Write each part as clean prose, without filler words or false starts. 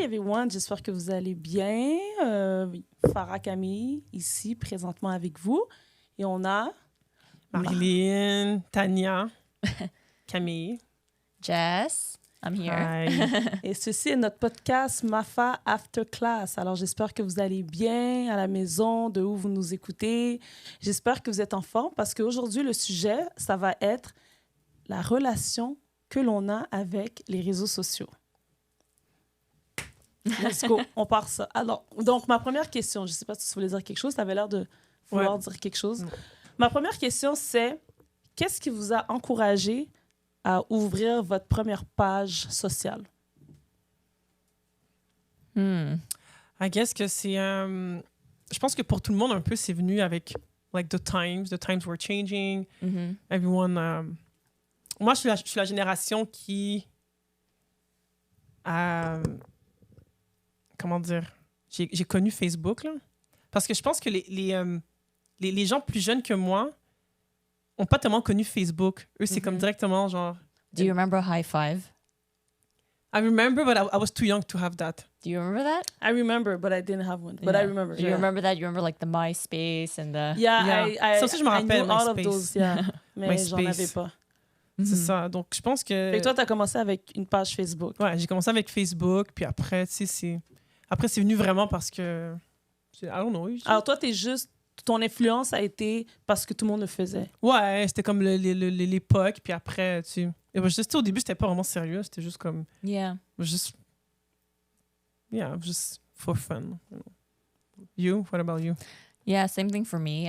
everyone, j'espère que vous allez bien. Farah Camille, ici, présentement avec vous. Et on a... Marilyn, Tania, Camille. Jess, I'm here. Hi. Et ceci est notre podcast Mafa After Class. Alors, j'espère que vous allez bien à la maison, de où vous nous écoutez. J'espère que vous êtes en forme parce qu'aujourd'hui, le sujet, ça va être la relation que l'on a avec les réseaux sociaux. Let's go, on part ça. Alors, donc, ma première question, je ne sais pas si tu voulais dire quelque chose, tu avais l'air de vouloir dire quelque chose. Ma première question, c'est qu'est-ce qui vous a encouragé à ouvrir votre première page sociale? I guess que c'est... je pense que pour tout le monde, un peu, c'est venu avec like the times were changing. Everyone... moi, je suis la génération qui... comment dire? J'ai connu Facebook, là. Parce que je pense que les gens plus jeunes que moi n'ont pas tellement connu Facebook. Eux, c'est comme directement, genre... Do you remember High Five? I remember, but I was too young to have that. Do you remember that? I remember, but I didn't have one. But I remember. Do you remember that? You remember like the MySpace and the... Yeah, Yeah. Ça aussi, je me rappelle, I knew all of MySpace. those, yeah. Mais j'en avais MySpace. pas. C'est ça. Donc, je pense que... Et toi, tu as commencé avec une page Facebook. Ouais, j'ai commencé avec Facebook, puis après, tu sais, c'est venu vraiment parce que... I don't know. Alors toi, t'es juste... Ton influence a été parce que tout le monde le faisait. Ouais, c'était comme l'époque, puis après, tu sais... Et ben, juste, au début, c'était pas vraiment sérieux, c'était juste comme... Yeah. Just for fun. You? What about you? Yeah, same thing for me.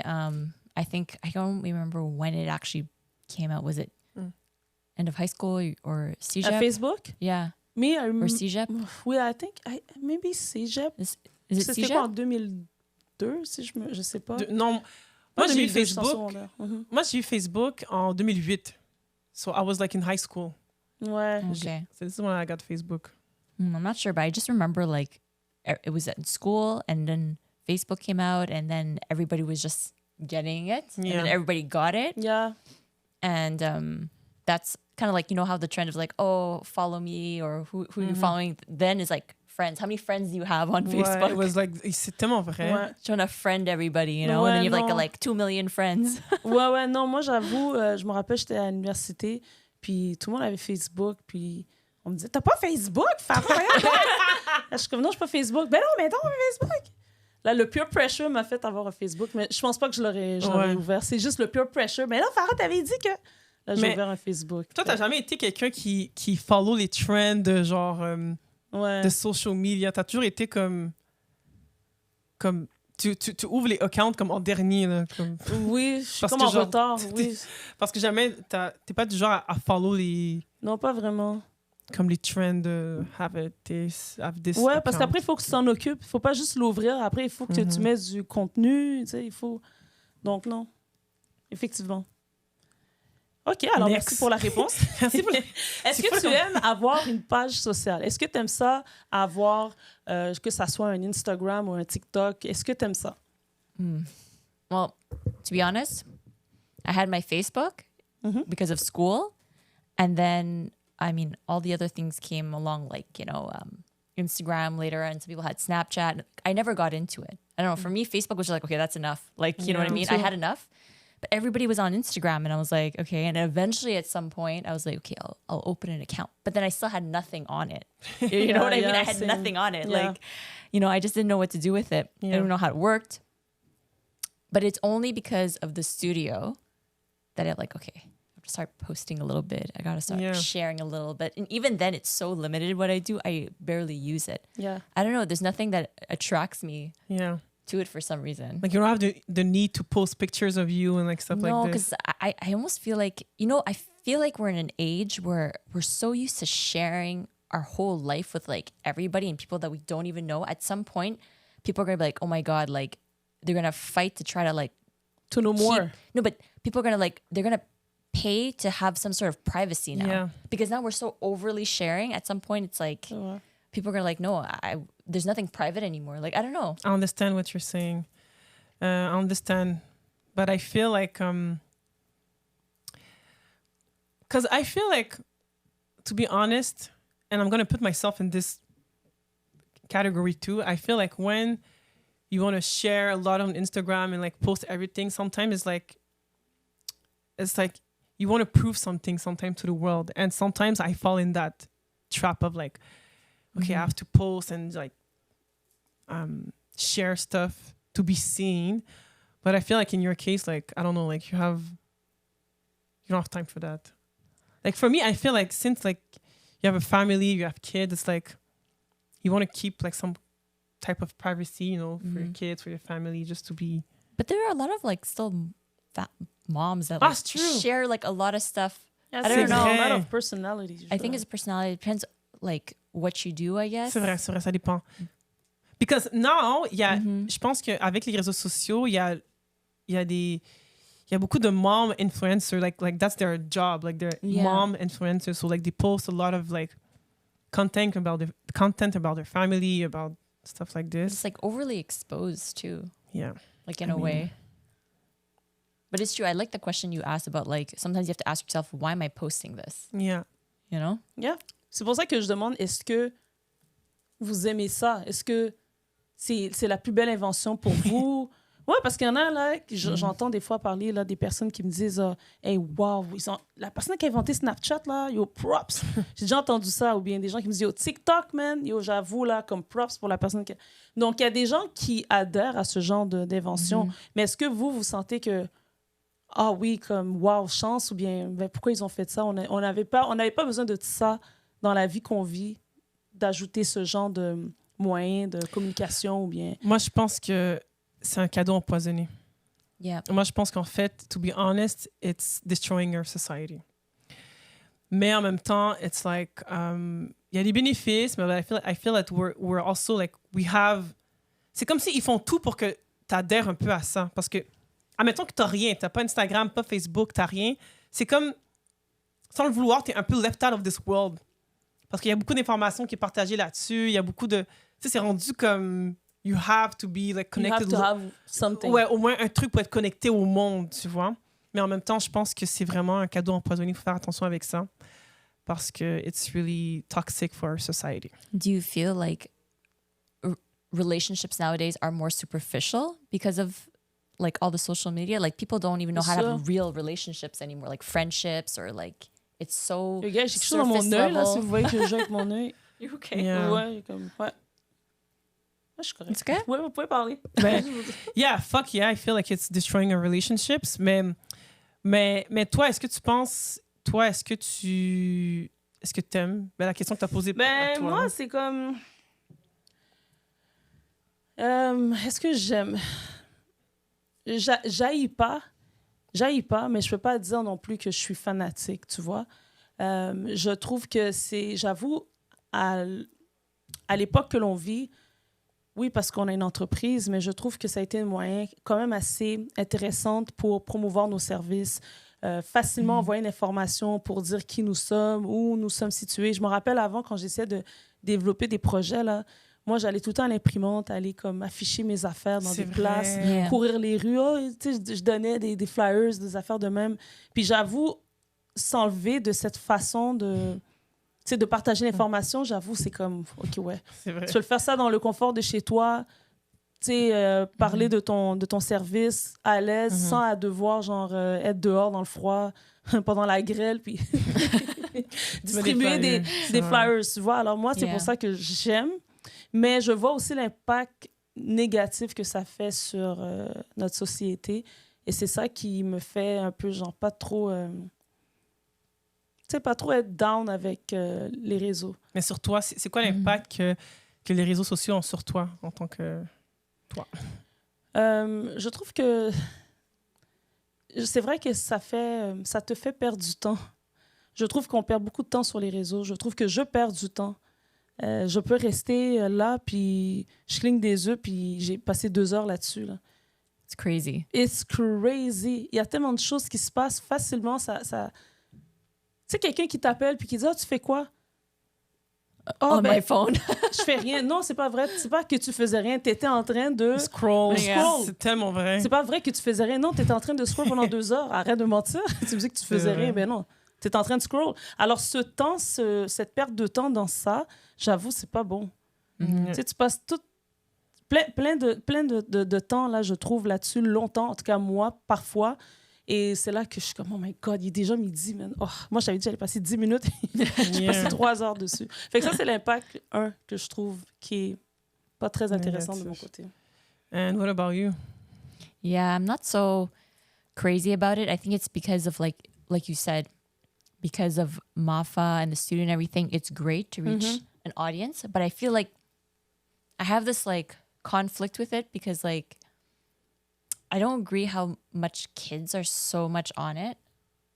I think, I don't remember when it actually came out. Was it end of high school or CEGEP? Facebook? Yeah. Me, Or CEGEP? Oui, I think... maybe CEGEP. Is it C'était CEGEP? quoi, en 2002, si je sais pas? Non, Pas moi, j'ai eu 2002, je suis en Facebook. secondaire. Mhm. Moi, j'ai eu Facebook en 2008. So, I was like in high school. Ouais. Okay. So, this is when I got Facebook. I'm not sure, but I just remember like it was at school and then Facebook came out and then everybody was just getting it. And then Yeah. everybody got it. Yeah. And that's kind of like, you know, how the trend of like, oh, follow me or who you're following then is like friends. How many friends do you have on Facebook? Ouais, it was like, c'est tellement vrai. Ouais. Trying to friend everybody, you know, Ouais, and then you have non. like 2 million friends. Ouais, non, moi, j'avoue, je me rappelle, j'étais à l'université, puis tout le monde avait Facebook, puis on me disait, t'as pas Facebook, Farah? Je suis comme, non, je pas Facebook. Ben non, mais non, Facebook. Là, le peer pressure m'a fait avoir un Facebook, mais je pense pas que je l'aurais ouvert. C'est juste le peer pressure. Mais là, Farah, t'avais dit que... Là, j'ai ouvert un Facebook. Toi, t'as jamais été quelqu'un qui follow les trends de genre de social media. T'as toujours été comme tu ouvres les accounts comme en dernier. Là, comme... Oui, je suis Parce comme que en genre, retard, oui. Parce que jamais, t'es pas du genre à follow Non, pas vraiment. comme les trends de have this Ouais, parce account. qu'après, il faut que tu t'en occupes. Il faut pas juste l'ouvrir. Après, il faut que tu mets du contenu. Tu sais, il faut... Donc, non. Effectivement. OK, alors Next. merci pour la réponse. Merci pour Est-ce que tu aimes avoir une page sociale? Est-ce que tu aimes ça, avoir, que ça soit un Instagram ou un TikTok? Est-ce que tu aimes ça? Well, to be honest, I had my Facebook because of school. And then, I mean, all the other things came along, like, you know, Instagram later, and some people had Snapchat. I never got into it. I don't know. For me, Facebook was just like, okay, that's enough. Like, you know what I mean? I had enough. But everybody was on Instagram, and I was like, okay. And eventually, at some point, I was like, okay, I'll open an account. But then I still had nothing on it. You know what I mean? I had nothing on it. Yeah. Like, you know, I just didn't know what to do with it. I didn't know how it worked. But it's only because of the studio that I'm like, okay, I have to start posting a little bit. I got to start sharing a little bit. And even then, it's so limited what I do. I barely use it. Yeah. I don't know. There's nothing that attracts me to it for some reason. Like you don't have the need to post pictures of you and like stuff No, like this. because I almost feel like, you know, I feel like we're in an age where we're so used to sharing our whole life with like everybody and people that we don't even know. At some point, people are going to be like, oh my God, like they're going to fight to try to like... To know more. No, but people are going to like, they're going to pay to have some sort of privacy now. Yeah. Because now we're so overly sharing. At some point, it's like... People are gonna like, no, there's nothing private anymore. Like, I don't know. I understand what you're saying. I understand. But I feel like... Because I feel like, to be honest, and I'm going to put myself in this category too. I feel like when you want to share a lot on Instagram and like post everything, sometimes it's like you want to prove something sometimes to the world. And sometimes I fall in that trap of like, okay, I have to post and like share stuff to be seen. But I feel like in your case, like, I don't know, like you don't have time for that. Like for me, I feel like since like you have a family, you have kids, it's like you want to keep like some type of privacy, you know, for your kids, for your family, just to be. But there are a lot of like still moms that That's like, true. share like a lot of stuff. Yeah, I don't know. A lot of personalities. I think it's personality. It depends like what you do, I guess. C'est vrai, ça dépend. Because now, je pense qu'avec les réseaux sociaux, il y a beaucoup de mom influencers, like that's their job, like they're mom influencers, so like they post a lot of like content about their family, about stuff like this. It's like overly exposed too. Yeah. Like in a way. But it's true. I like the question you asked about like sometimes you have to ask yourself, why am I posting this? Yeah. You know? Yeah. C'est pour ça que je demande, est-ce que vous aimez ça? Est-ce que c'est la plus belle invention pour vous? Ouais, parce qu'il y en a, là, j'entends des fois parler là, des personnes qui me disent hey, wow, la personne qui a inventé Snapchat, là, yo, props. J'ai déjà entendu ça. Ou bien des gens qui me disent yo, TikTok, man, yo, j'avoue, là, comme props pour la personne qui. Donc, il y a des gens qui adhèrent à ce genre d'invention. Mais est-ce que vous sentez que, ah oui, comme wow, chance, ou bien ben, pourquoi ils ont fait ça? On n'avait pas besoin de ça dans la vie qu'on vit, d'ajouter ce genre de moyens de communication ou bien. Moi, je pense que c'est un cadeau empoisonné. Yeah. Moi, je pense qu'en fait, to be honest, it's destroying our society. Mais en même temps, it's like, y a des bénéfices, mais I feel that we're also like, c'est comme s'ils font tout pour que tu adhères un peu à ça. Parce que, admettons que tu n'as rien, tu n'as pas Instagram, pas Facebook, tu n'as rien. C'est comme, sans le vouloir, tu es un peu left out of this world. Parce qu'il y a beaucoup d'informations qui est partagées là-dessus. Il y a beaucoup de... Tu sais, c'est rendu comme... You have to be like connected. You have to have something. Ouais, au moins un truc pour être connecté au monde, tu vois. Mais en même temps, je pense que c'est vraiment un cadeau empoisonné. Il faut faire attention avec ça. Parce que it's really toxic for our society. Do you feel like relationships nowadays are more superficial because of like all the social media? Like people don't even know how to have real relationships anymore, like friendships or like it's so. Les gars, j'ai quelque chose dans mon œil, là, si vous voyez que je joue avec mon œil. You okay? Yeah. Ouais, comme, ouais. Moi, je suis correct. It's okay? Ouais, vous pouvez parler. Yeah, fuck yeah, I feel like it's destroying our relationships. Mais toi, est-ce que tu penses... Toi, est-ce que t'aimes? Ben, la question que t'as posée à toi. Moi, c'est comme... est-ce que j'aime? J'haïs pas, mais je peux pas dire non plus que je suis fanatique, tu vois. Je trouve que c'est... J'avoue, à l'époque que l'on vit, oui, parce qu'on a une entreprise, mais je trouve que ça a été un moyen quand même assez intéressant pour promouvoir nos services, facilement envoyer une information pour dire qui nous sommes, où nous sommes situés. Je me rappelle avant, quand j'essayais de développer des projets, là, moi, j'allais tout le temps à l'imprimante, aller comme afficher mes affaires dans des places, courir les rues. Oh, je donnais des flyers, des affaires de même. Puis j'avoue, s'enlever de cette façon de partager l'information, j'avoue, c'est comme, OK, ouais. C'est vrai. Tu veux le faire ça dans le confort de chez toi, parler de ton service à l'aise, sans à devoir, genre, être dehors dans le froid pendant la grêle, puis distribuer des flyers, tu vois. Alors moi, c'est pour ça que j'aime, mais je vois aussi l'impact négatif que ça fait sur notre société, et c'est ça qui me fait un peu, genre, pas trop être down avec les réseaux. Mais sur toi, c'est quoi l'impact que les réseaux sociaux ont sur toi en tant que toi? Je trouve que c'est vrai que ça te fait perdre du temps. Je trouve qu'on perd beaucoup de temps sur les réseaux. Je trouve que je perds du temps. Je peux rester là, puis je cligne des yeux, puis j'ai passé 2 heures là-dessus. Là. It's crazy. It's crazy. Il y a tellement de choses qui se passent facilement. Tu sais, quelqu'un qui t'appelle puis qui dit « Ah, tu fais quoi? » On my phone. Je fais rien. Non, c'est pas vrai. C'est pas que tu faisais rien. Tu étais en train de... Scroll. Scroll. C'est tellement vrai. C'est pas vrai que tu faisais rien. Non, tu étais en train de scroll pendant 2 heures. Arrête de mentir. Tu me dis que tu faisais rien. Ben non. Tu étais en train de scroll. Alors, cette perte de temps dans ça, j'avoue, c'est pas bon. Mhm. Tu sais, tu passes plein de temps, là, je trouve, là-dessus, longtemps, en tout cas, moi, parfois. Et c'est là que je suis comme, oh my God, il est déjà midi, man. Oh, moi, je t'avais dit que j'allais passer 10 minutes. J'ai passé 3 heures dessus. Fait que ça, c'est l'impact, que je trouve qui est pas très intéressant de mon côté. And what about you? Yeah, I'm not so crazy about it. I think it's because of like you said, because of MAFA and the student and everything, it's great to reach an audience. But I feel like I have this like conflict with it because like I don't agree how much kids are so much on it,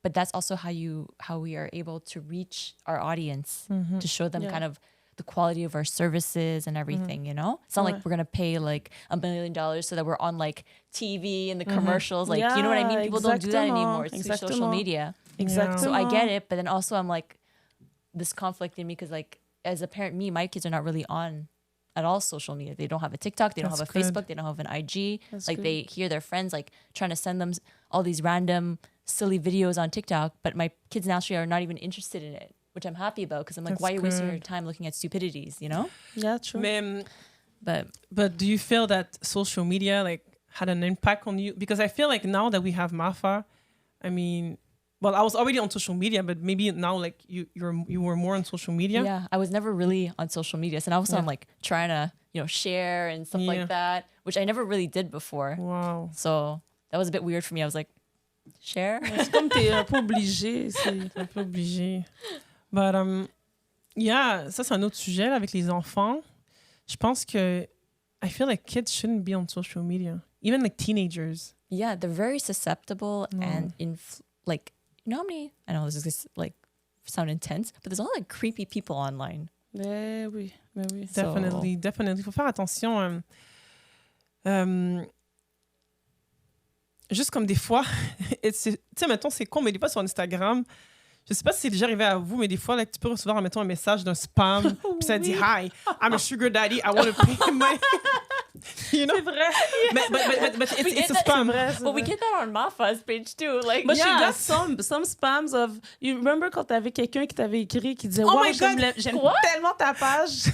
but that's also how we are able to reach our audience to show them kind of the quality of our services and everything, you know? It's not like we're going to pay like $1 million so that we're on like TV and the commercials. Like, you know what I mean? People don't do that anymore. It's through social media. Exactly. So I get it, but then also I'm like this conflict in me because like as a parent, my kids are not really on at all social media. They don't have a TikTok, they don't have a Facebook, they don't have an IG. That's like good. they hear their friends like trying to send them all these random silly videos on TikTok, but my kids naturally are not even interested in it, which I'm happy about because I'm like, That's why are you wasting good. your time looking at stupidities, you know? Yeah, true. Mais, But do you feel that social media like had an impact on you? Because I feel like now that we have MAFA, I mean, well, I was already on social media, but maybe now like you were more on social media. yeah, I was never really on social media. So now also I'm like trying to, you know, share and stuff Yeah. like that, which I never really did before. Wow. So that was a bit weird for me. I was like, share? C'est comme t'es un peu obligé. Un peu obligé. But yeah, ça c'est un autre sujet là, avec les enfants. Je pense que I feel like kids shouldn't be on social media, even like teenagers. Yeah, they're very susceptible and like, you know how many, I know this is just like sound intense, but there's a lot of like creepy people online. Mais oui, mais oui. Definitely, definitely. Il faut faire attention. Juste comme des fois, tu sais, mettons, c'est con, mais des fois sur Instagram, je sais pas si c'est déjà arrivé à vous, mais des fois, là, tu peux recevoir, mettons, un message d'un spam, puis ça dit « Hi, I'm a sugar daddy, I want to pay money. » You know? C'est vrai. But We it's get a that- spam. But we get that on Mafa's page too. Like, But she got Yes. some spams of... You remember quand t'avais quelqu'un qui t'avait écrit qui disait Oh wow, my God! j'aime Quoi? tellement ta page,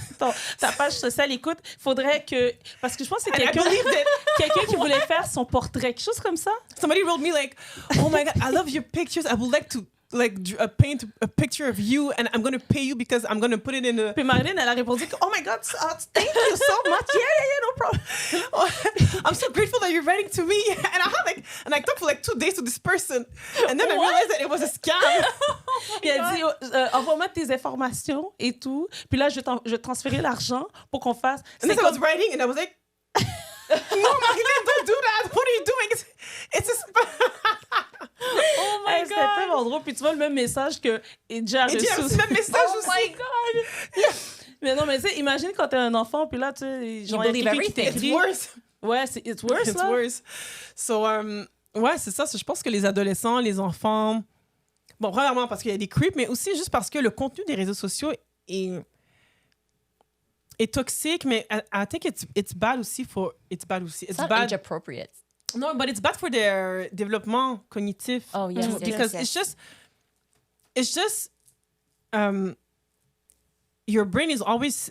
ta page sociale. Écoute, faudrait que... Parce que je pense que c'est And I quelqu'un believe that quelqu'un qui voulait faire son portrait, quelque chose comme ça. somebody wrote me like, oh my God, I love your pictures. I would like to like paint a picture of you and I'm going to pay you because I'm going to put it in a... Puis Marilyn, elle a répondu que, oh my God, thank you so much. Yeah, no problem. I'm so grateful that you're writing to me. And I talked for like 2 days to this person. And then I realized that it was a scam. Puis elle dit, envoie-moi tes informations et tout. Puis là, je vais transférer l'argent pour qu'on fasse... And then I was writing and I was like, no, Marilyn, don't do that. What are you doing? It's a spam. oh my C'était God. tellement drôle. Puis tu vois le même message que Edja a Et j'ai reçu. reçu le même message Oh aussi. my God. Mais non, mais tu sais, imagine quand t'es un enfant, puis là, tu sais, genre, believe il y a quelqu'un qui everything. It's t'écrit. worse. Ouais, it's worse, It's là. worse. So, ouais, c'est ça. Je pense que les adolescents, les enfants... Bon, premièrement, parce qu'il y a des creeps, mais aussi juste parce que le contenu des réseaux sociaux est toxique, mais I think it's bad aussi for... It's bad aussi. It's It's not bad... age appropriate. No, but it's bad for their développement cognitif. Oh, yes, yes, Because yes. it's just your brain is always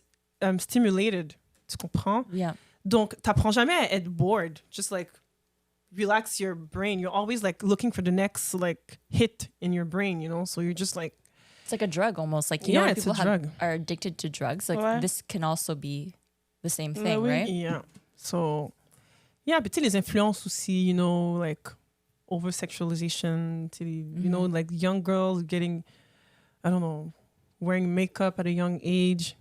stimulated. Tu comprends? Yeah. Donc, t'apprends jamais à être bored. Just like relax your brain. You're always like looking for the next like hit in your brain, you know? So you're just like, It's like a drug almost. Like, you Yeah, know, when it's a people drug. are addicted to drugs, like Ouais. this can also be the same thing, oui. right? yeah. So, yeah, but tu sais, les influences aussi, you know, like over-sexualization, you know, like young girls getting, I don't know, wearing makeup at a young age.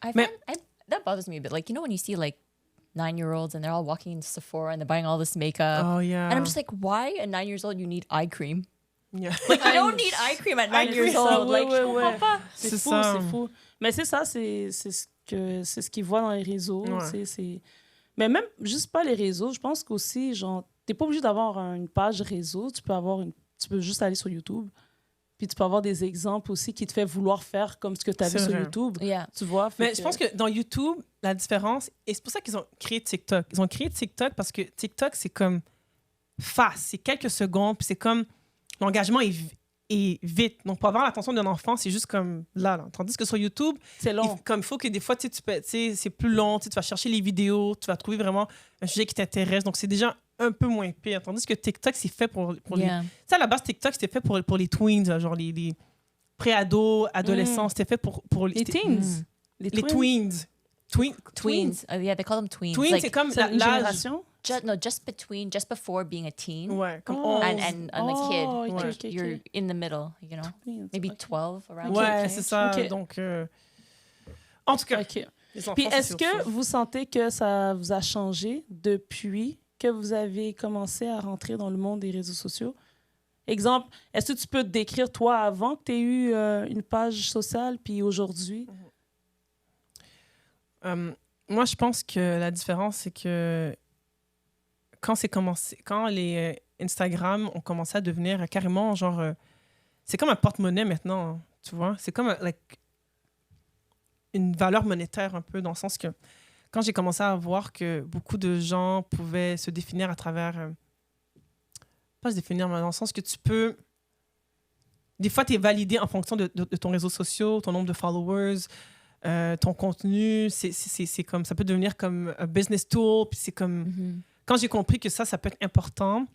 That bothers me a bit. Like, you know, when you see like 9-year-olds and they're all walking into Sephora and they're buying all this makeup. Oh, yeah. And I'm just like, why at 9 years old you need eye cream? Yeah. Like, you don't need eye cream at 9 years cream, old. ouais, Like, ouais, je ouais. comprends pas. C'est C'est fou, ça. c'est fou. Mais c'est ça, c'est ce qu'ils voient dans les réseaux. Ouais. Mais même, juste pas les réseaux, je pense qu'aussi, genre, t'es pas obligé d'avoir une page réseau, tu peux juste aller sur YouTube. Puis tu peux avoir des exemples aussi qui te fait vouloir faire comme ce que tu as vu C'est sur vrai. YouTube. Yeah. Tu vois? Mais je pense que dans YouTube, la différence, et c'est pour ça qu'ils ont créé TikTok. Ils ont créé TikTok parce que TikTok, c'est comme fast, c'est quelques secondes, puis c'est comme l'engagement est et vite. Donc, pour avoir l'attention d'un enfant, c'est juste comme là. Tandis que sur YouTube, C'est long. il faut que des fois, tu peux, c'est plus long. Tu vas chercher les vidéos, tu vas trouver vraiment un sujet qui t'intéresse. Donc, c'est déjà un peu moins pire. Tandis que TikTok, c'est fait pour les... Yeah. Tu sais, à la base, TikTok, c'était fait pour les tweens, là, genre les pré-ados, adolescents. C'était fait pour Les teens. les tweens. Tweens. Yeah, they call them tweens. Tweens, Like, c'est comme C'est une l'âge. génération? just before being a teen. Ouais, comme Oh. 11. And a kid. Oh, ok, Ouais. ok, ok. You're in the middle, you know? Tweens, Maybe ok. 12 around. Ouais, that c'est age. ça. Ok. Donc, en tout cas, OK. les enfants, Puis c'est est-ce sur que ça. vous sentez que ça vous a changé depuis que vous avez commencé à rentrer dans le monde des réseaux sociaux? Exemple, est-ce que tu peux te décrire, toi, avant que tu aies eu une page sociale, puis aujourd'hui? Moi, je pense que la différence, c'est que quand les Instagram ont commencé à devenir carrément genre, c'est comme un porte-monnaie maintenant, hein, tu vois. C'est comme une valeur monétaire un peu, dans le sens que quand j'ai commencé à voir que beaucoup de gens pouvaient se définir à travers, pas se définir, mais dans le sens que tu peux, des fois, tu es validé en fonction de ton réseau social, ton nombre de followers, ton contenu, c'est comme, ça peut devenir comme un business tool, puis c'est comme, Mhm. quand j'ai compris que ça peut être important,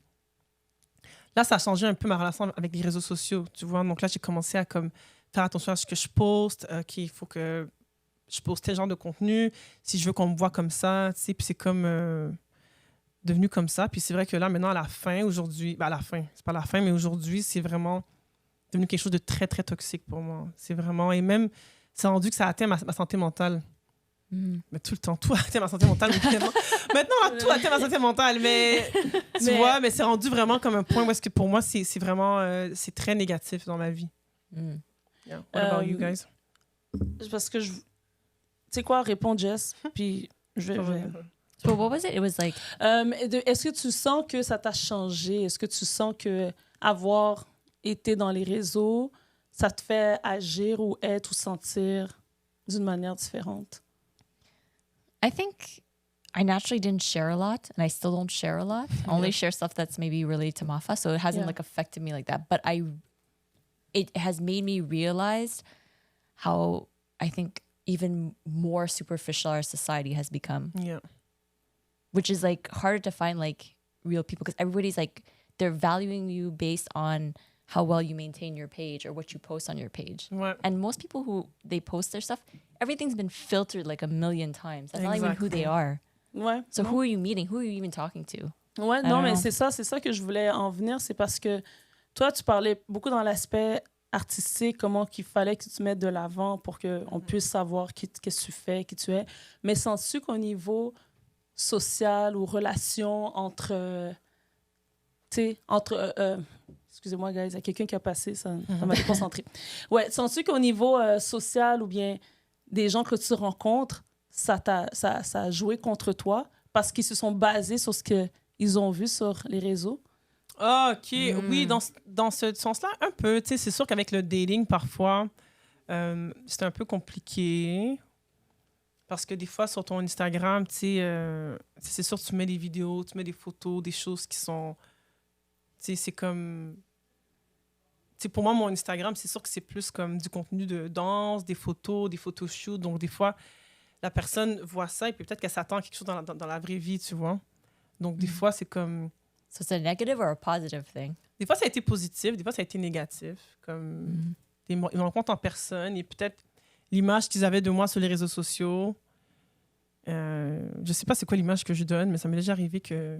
là, ça a changé un peu ma relation avec les réseaux sociaux, tu vois. Donc là, j'ai commencé à comme faire attention à ce que je poste, qu'il faut que je poste tel genre de contenu, si je veux qu'on me voit comme ça, tu sais, puis c'est comme devenu comme ça. Puis c'est vrai que là, maintenant, à la fin, aujourd'hui, à la fin, c'est pas la fin, mais aujourd'hui, c'est vraiment devenu quelque chose de très, très toxique pour moi. C'est vraiment, et même, c'est rendu que ça atteint ma santé mentale. Mhm. Mais tout le temps, tout atteint ma santé mentale. Maintenant, là, tout atteint ma santé mentale. Mais tu vois, mais c'est rendu vraiment comme un point où est-ce que pour moi, c'est vraiment c'est très négatif dans ma vie. Mm. Yeah. What about you guys? Parce que tu sais quoi, réponds Jess, puis je vais... So what was it? It was like, Est-ce que tu sens que ça t'a changé? Est-ce que tu sens que avoir été dans les réseaux, ça te fait agir ou être ou sentir d'une manière différente? I think I naturally didn't share a lot, and I still don't share a lot. I only share stuff that's maybe related to Mafa, so it hasn't Yeah. like affected me like that. But it has made me realize how I think even more superficial our society has become, Yeah. which is like harder to find like real people because everybody's like they're valuing you based on how well you maintain your page or what you post on your page. Ouais. And most people who they post their stuff, everything's been filtered like a million times. That's not even who they Exactly. are. Ouais. So non. who are you meeting? Who are you even talking to? Ouais, I non, don't mais know. c'est ça que je voulais en venir. C'est parce que toi, tu parlais beaucoup dans l'aspect artistique, comment qu'il fallait que tu te mettes de l'avant pour qu'on puisse savoir qu'est-ce que tu fais, qui tu es. Mais sens-tu qu'au niveau social ou relation entre... tu sais, entre... excusez-moi, guys, il y a quelqu'un qui a passé, ça m'a déconcentré. Ouais, sens-tu qu'au niveau social ou bien des gens que tu rencontres, ça a joué contre toi parce qu'ils se sont basés sur ce qu'ils ont vu sur les réseaux? Ah, OK. Oui, dans ce sens-là, un peu. Tu sais, c'est sûr qu'avec le dating, parfois, c'est un peu compliqué. Parce que des fois, sur ton Instagram, tu sais, c'est sûr que tu mets des vidéos, tu mets des photos, des choses qui sont... Tu sais, c'est comme... Tu sais, pour moi, mon Instagram, c'est sûr que c'est plus comme du contenu de danse, des photoshoots. Donc, des fois, la personne voit ça et puis peut-être qu'elle s'attend à quelque chose dans la vraie vie, tu vois. Donc, des fois, c'est comme... So it's a negative or a positive thing? Des fois, ça a été positif, des fois, ça a été négatif. Comme ils me rencontrent en personne et peut-être l'image qu'ils avaient de moi sur les réseaux sociaux. Je sais pas c'est quoi l'image que je donne, mais ça m'est déjà arrivé que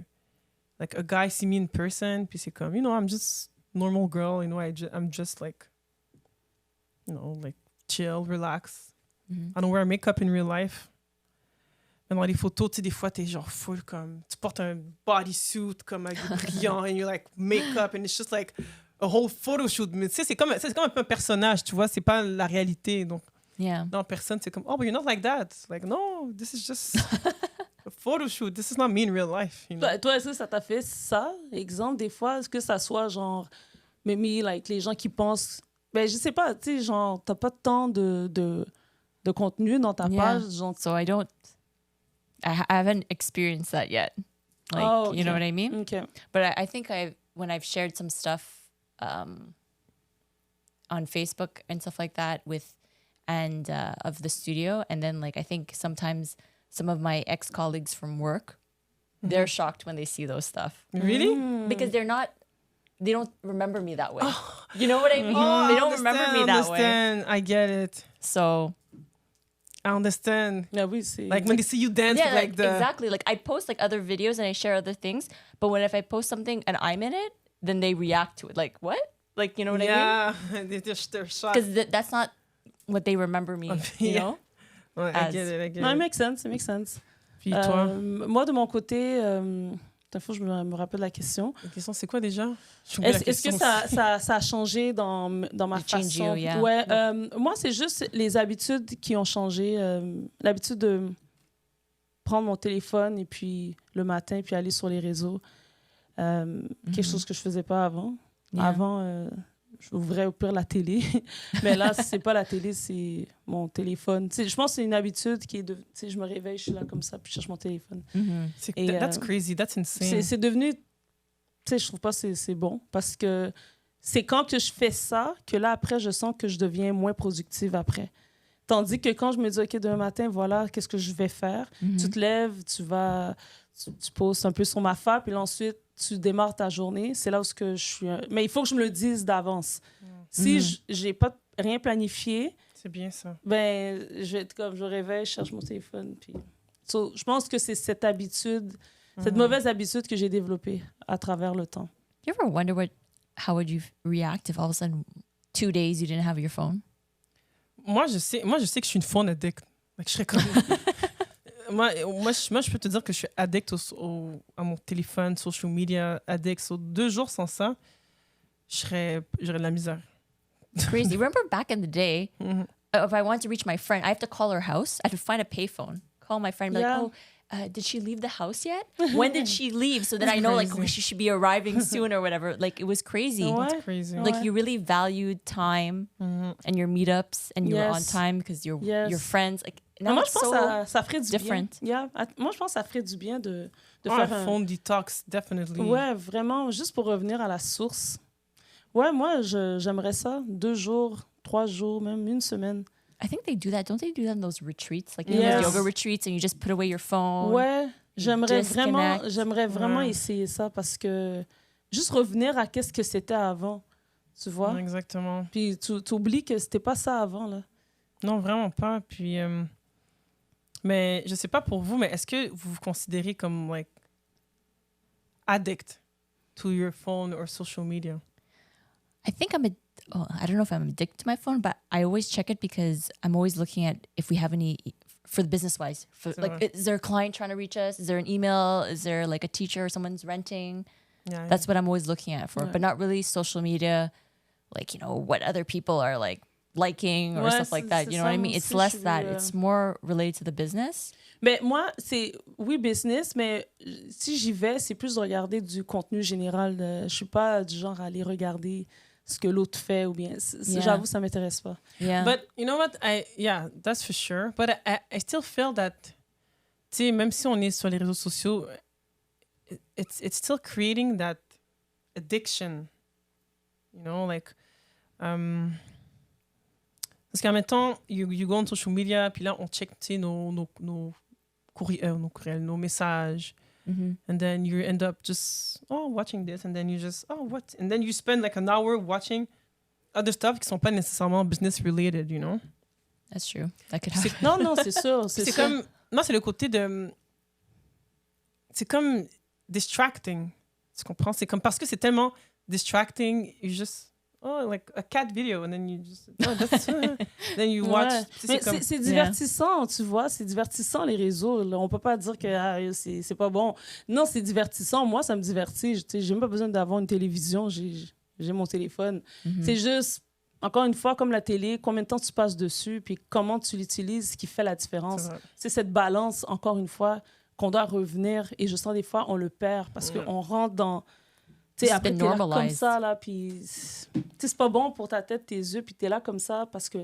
like a guy see me in person, puis c'est comme, you know, I'm just normal girl, you know, I'm just like, you know, like chill, relax. Mhm. I don't wear makeup in real life. Mais dans les photos, tu sais, des fois, t'es genre full comme... Tu portes un bodysuit comme avec des brillants and you're like make-up and it's just like a whole photo shoot. Mais tu sais, c'est comme un peu un personnage, tu vois, c'est pas la réalité. Donc, Yeah. non, personne, c'est comme, oh, but you're not like that. Like, no, this is just a photo shoot. This is not me in real life, you know? Toi, est-ce que ça t'a fait ça, exemple, des fois? Est-ce que ça soit genre, maybe, like, les gens qui pensent... Ben, je sais pas, tu sais, genre, t'as pas tant de contenu dans ta Yeah. page, genre... So I haven't experienced that yet. Like, Oh, you know okay. what I mean? OK. But I think when I've shared some stuff on Facebook and stuff like that of the studio. And then like I think sometimes some of my ex-colleagues from work, they're shocked when they see those stuff. Really? Because they don't remember me that way. You know what I mean? Oh, they don't remember me that way. I get it. So I understand. Yeah, oui, c'est... Like when they see you dance yeah, with, like the... exactly. Like I post like other videos and I share other things, but if I post something and I'm in it, then they react to it. Like what? Like you know what I mean? Yeah, they're shocked. Because that's not what they remember me. You know? Ouais, I get it. Non, it makes sense. Puis toi? Moi, de mon côté, faut que je me rappelle la question. La question, c'est quoi déjà? Est-ce que ça a changé dans ma façon? Ouais, moi, c'est juste les habitudes qui ont changé. L'habitude de prendre mon téléphone et puis le matin, puis aller sur les réseaux. Quelque chose que je faisais pas avant. Yeah. Avant, j'ouvrais au pire la télé. Mais là, c'est pas la télé, c'est mon téléphone. T'sais, je pense que c'est une habitude qui est de... Je me réveille, je suis là comme ça, puis je cherche mon téléphone. That's crazy, that's insane. C'est devenu... Je trouve pas que c'est bon, parce que c'est quand que je fais ça que là, après, je sens que je deviens moins productive après. Tandis que quand je me dis, OK, demain matin, voilà, qu'est-ce que je vais faire? Tu te lèves, tu poses un peu sur ma fa, puis là, ensuite, tu démarres ta journée. C'est là où je suis... Mais il faut que je me le dise d'avance. Si j'ai pas rien planifié... C'est bien ça. Ben, je vais être comme, je me réveille, je cherche mon téléphone, puis... So, je pense que c'est cette habitude, cette mauvaise habitude que j'ai développée à travers le temps. You ever wonder how would you react if all of a sudden 2 days you didn't have your phone? Moi, je sais que je suis une phone addict. Like, je serais comme... moi, je peux te dire que je suis addict à mon téléphone, social media, addict. So, 2 jours sans ça, j'aurais de la misère. Crazy. Remember back in the day, if I want to reach my friend, I have to call her house. I have to find a payphone. Call my friend, be like, did she leave the house yet? When did she leave? So that I know, like, she should be arriving soon or whatever. Like, it was crazy. That's crazy. Like, you really valued time and your meetups, and you were on time because your friends. Like, now moi, it's je pense so que ça ferait du different. bien. Yeah. Moi, je pense que ça ferait du bien de faire un phone detox, definitely. Ouais, vraiment, juste pour revenir à la source. Ouais, moi, j'aimerais ça. 2 jours, 3 jours, même 1 semaine. I think they do that. Don't they do that in those retreats? Like, you know, those yoga retreats, and you just put away your phone. Ouais, j'aimerais vraiment essayer ça parce que juste revenir à qu'est-ce que c'était avant, tu vois? Exactement. Puis tu oublies que c'était pas ça avant, là. Non, vraiment pas. Puis, mais je sais pas pour vous, mais est-ce que vous vous considérez comme, like, addict to your phone or social media? I think I don't know if I'm addicted to my phone, but I always check it because I'm always looking at if we have any, for the business-wise. Like, is there a client trying to reach us? Is there an email? Is there, like, a teacher or someone's renting? Yeah, That's what I'm always looking at for, but not really social media, like, you know, what other people are, like, liking or stuff like that. You know what I mean? It's less that. It's more related to the business. Ben, moi, c'est, oui, business, mais si j'y vais, c'est plus de regarder du contenu général. Je suis pas du genre à aller regarder ce que l'autre fait ou bien... J'avoue, ça m'intéresse pas. Yeah. But you know what? That's for sure. But I still feel that, tu sais, même si on est sur les réseaux sociaux, it's still creating that addiction. You know, like... parce qu'en même temps, you go on social media, puis là, on check, tu sais, nos courriels, nos messages. And then you end up just watching this, and then you just what, and then you spend like an hour watching other stuff qui sont pas nécessairement business related, you know. That's true. That could happen. Non, c'est sûr. C'est comme non, c'est le côté de c'est comme distracting. Tu comprends? C'est comme parce que c'est tellement distracting, you just like a cat video, and then you just then you watch. Ouais. C'est divertissant, tu vois, c'est divertissant les réseaux. Là. On peut pas dire que c'est pas bon. Non, c'est divertissant. Moi, ça me divertit. J'ai même pas besoin d'avoir une télévision. J'ai mon téléphone. C'est juste, encore une fois, comme la télé, combien de temps tu passes dessus, puis comment tu l'utilises, qui fait la différence. C'est cette balance, encore une fois, qu'on doit revenir. Et je sens des fois, on le perd parce qu'on rentre dans... Après, t'es là comme ça, là, puis c'est pas bon pour ta tête, tes yeux, puis t'es là comme ça parce que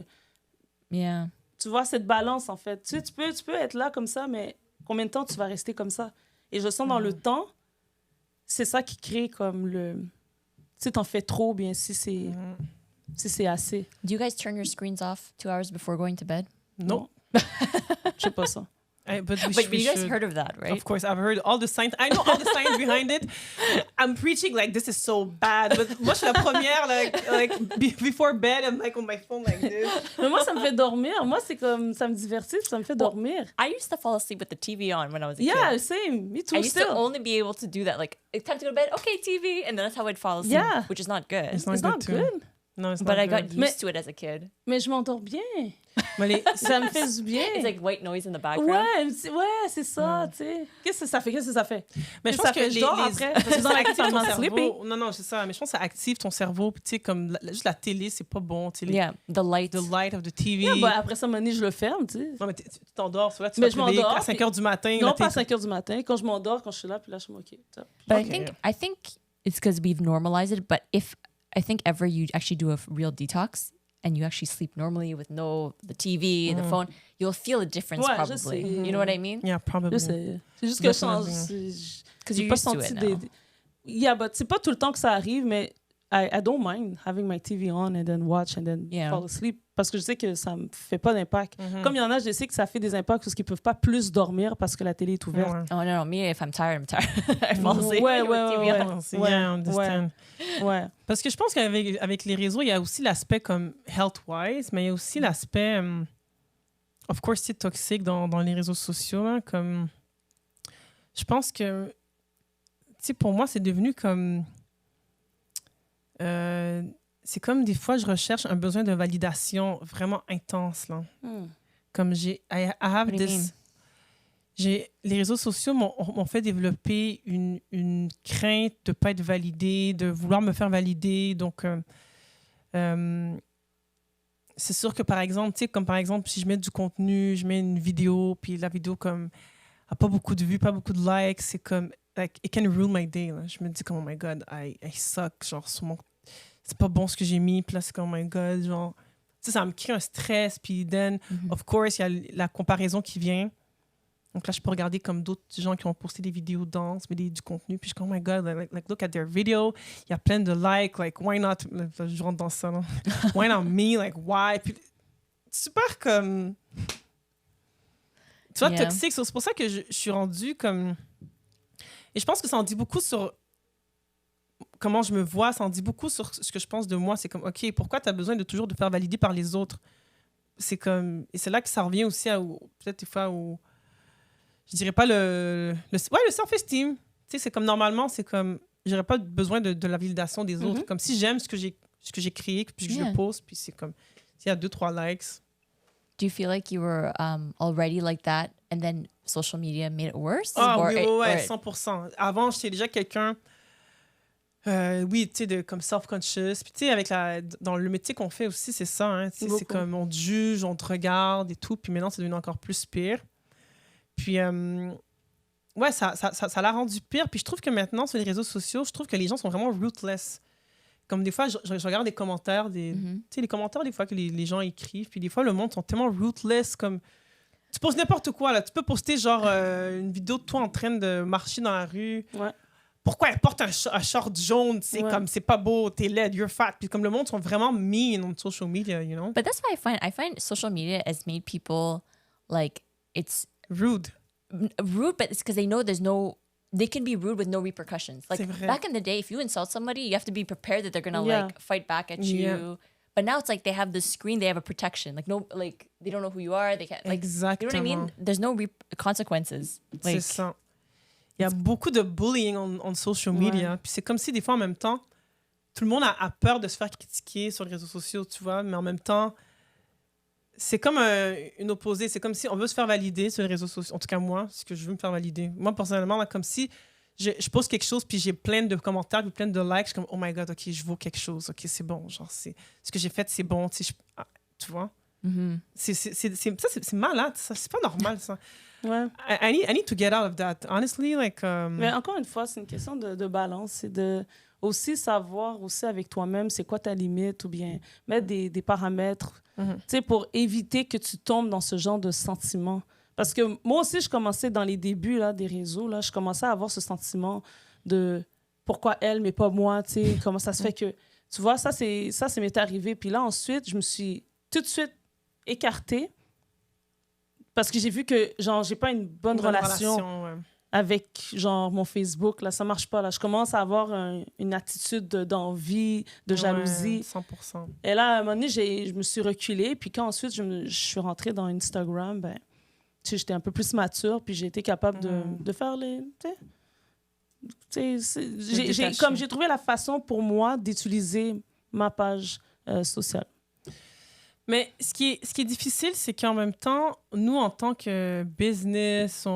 tu vois cette balance, en fait. Tu peux être là comme ça, mais combien de temps tu vas rester comme ça? Et je sens dans le temps, c'est ça qui crée comme le... Tu sais, t'en fais trop, bien si c'est... si c'est assez. Do you guys turn your screens off 2 hours before going to bed? No. Je sais pas ça. But we But we you guys should. heard of that, right? Of course, I've heard all the science. I know all the science behind it. I'm preaching like this is so bad. But moi, je suis la première, before bed, I'm like on my phone like this. Mais moi, ça me fait dormir. Moi, c'est comme, ça me divertit, ça me fait dormir. I used to fall asleep with the TV on when I was a Yeah, kid. same. Me too, I used still. to only be able to do that. Like, it's time to go to bed. Okay, TV. And then that's how I'd fall asleep, Yeah. which is not good. It's It's not too. good. No, it's But not I got good. used to it as a kid. Mais je m'endors bien. Mais les- Ça me fait du bien. It's like white noise in the background. Ouais, c'est ça, tu sais. Qu'est-ce que ça fait? Qu'est-ce que ça fait? Mais je Ça pense que fait, je dors après. Parce que dans la active ton dans le cerveau. Non, c'est ça. Mais je pense que ça active ton cerveau. Puis, tu sais, comme juste la télé, c'est pas bon. Tu sais, Yeah, the light. the light of the TV. Yeah, bah, après ça, à un moment donné, je le ferme, tu sais. Non, mais tu t'endors. Soit tu Mais vas te je réveiller m'endors, à 5 h du matin. Non, la pas à télé- 5 h du matin. Quand je m'endors, quand je suis là, puis là, je suis OK. Top. But Okay. I think it's because we've normalized it. But if I think ever you actually do a real detox and you actually sleep normally with the TV, the phone, you'll feel a difference Ouais, je probably. sais. You know what I mean? Yeah, probably. Je sais. C'est juste que je change. Definitely. Because J'ai you're pas used to senti it des. now. Yeah, but c'est pas tout le temps que ça arrive, mais I don't mind having my TV on and then watch and then Yeah. fall asleep parce que je sais que ça me fait pas d'impact. Mhm. Comme il y en a, je sais que ça fait des impacts parce qu'ils peuvent pas plus dormir parce que la télé est ouverte. Ouais. Oh no, me if I'm tired, I'm tired. I fall asleep. Ouais, with ouais, TV ouais, on. ouais. C'est yeah, I understand. Ouais. Parce que je pense qu'avec les réseaux, il y a aussi l'aspect comme health-wise, mais il y a aussi l'aspect, of course, c'est toxique dans les réseaux sociaux. Là, comme, je pense que, tu sais, pour moi, c'est devenu comme... c'est comme des fois, je recherche un besoin de validation vraiment intense. Là. Hmm. Comme I have What do you this... Les réseaux sociaux m'ont fait développer une crainte de ne pas être validée, de vouloir me faire valider. Donc, c'est sûr que, par exemple, tu sais, comme par exemple, si je mets du contenu, je mets une vidéo, puis la vidéo comme a pas beaucoup de vues, pas beaucoup de likes, c'est comme, like, it can ruin my day. Là. Je me dis comme, oh my God, I suck. Genre, c'est pas bon ce que j'ai mis, puis là, c'est comme, oh my God, genre, tu sais, ça me crée un stress, puis then, of course, il y a la comparaison qui vient. Donc là, je peux regarder comme d'autres gens qui ont posté des vidéos de danse, mais du contenu. Puis je suis comme, oh my God, like, look at their video. Il y a plein de likes. Like, why not? Là, je rentre dans ça. Là. Why not me? Like, why? Puis, super comme... Tu vois, Yeah. toxique. C'est pour ça que je suis rendue comme... Et je pense que ça en dit beaucoup sur comment je me vois. Ça en dit beaucoup sur ce que je pense de moi. C'est comme, OK, pourquoi tu as besoin de toujours te faire valider par les autres? C'est comme... Et c'est là que ça revient aussi à... Peut-être des fois au... Je dirais pas le self-esteem. Tu sais, c'est comme normalement, c'est comme, j'aurais pas besoin de la validation des autres. Comme si j'aime ce que j'ai créé, puis que je Yeah. le poste, puis c'est comme, s'il y a 2-3 likes. Do you feel like you were already like that and then social media made it worse? Ah Or oui, it- ouais, or 100%. Avant, j'étais déjà quelqu'un, oui, tu sais, comme self-conscious. Puis tu sais, dans le métier qu'on fait aussi, c'est ça. Hein, tu sais, c'est Beaucoup. comme, on te juge, on te regarde et tout. Puis maintenant, c'est devenu encore plus pire. Puis, ouais, ça l'a rendu pire. Puis je trouve que maintenant, sur les réseaux sociaux, je trouve que les gens sont vraiment ruthless. Comme des fois, je regarde des commentaires, tu sais, les commentaires des fois que les gens écrivent. Puis des fois, le monde sont tellement ruthless. Comme, tu poses n'importe quoi, là. Tu peux poster, genre, une vidéo de toi en train de marcher dans la rue. Ouais. Pourquoi elle porte un short jaune? C'est Ouais. comme, c'est pas beau, t'es laide, you're fat. Puis comme le monde sont vraiment mean on social media, you know? But that's why I find social media has made people like it's Rude. rude, but it's because they know they can be rude with no repercussions. Like C'est vrai. back in the day, if you insult somebody, you have to be prepared that they're gonna Yeah. like fight back at Yeah. you. But now it's like they have the screen, they have a protection. Like no, like they don't know who you are. They can't like Exactement. you know what I mean. There's no consequences. C'est Like ça. Il y a beaucoup de bullying on social media. Puis c'est comme si des fois, en même temps, tout le monde a peur de se faire critiquer sur les réseaux sociaux, tu vois, mais en même temps, c'est comme une opposée. C'est comme si on veut se faire valider sur les réseaux sociaux. En tout cas, moi, c'est ce que je veux me faire valider. Moi, personnellement, là, comme si je pose quelque chose, puis j'ai plein de commentaires, puis plein de likes. Je suis comme, oh my God, OK, je vaux quelque chose. OK, c'est bon. Genre, ce que j'ai fait, c'est bon. Tu sais, tu vois? C'est malade, ça. C'est pas normal, ça. Ouais. I need to get out of that. Honestly, like... Mais encore une fois, c'est une question de balance. C'est de aussi savoir aussi avec toi-même c'est quoi ta limite ou bien mettre des paramètres tu sais, pour éviter que tu tombes dans ce genre de sentiment. Parce que moi aussi, je commençais dans les débuts là, des réseaux, là, je commençais à avoir ce sentiment de pourquoi elle, mais pas moi, tu sais, comment ça se fait que Tu vois, ça m'est arrivé. Puis là, ensuite, je me suis tout de suite écartée parce que j'ai vu que, genre, j'ai pas une bonne relation ouais. avec, genre, mon Facebook. Là, ça marche pas. Là, je commence à avoir une attitude d'envie, de jalousie. Ouais, 100%. Et là, à un moment donné, je me suis reculée. Puis quand ensuite, je suis rentrée dans Instagram, ben, tu sais, j'étais un peu plus mature. Puis j'ai été capable de faire les... J'ai trouvé la façon pour moi d'utiliser ma page sociale. Mais ce qui est difficile, c'est qu'en même temps, nous, en tant que business,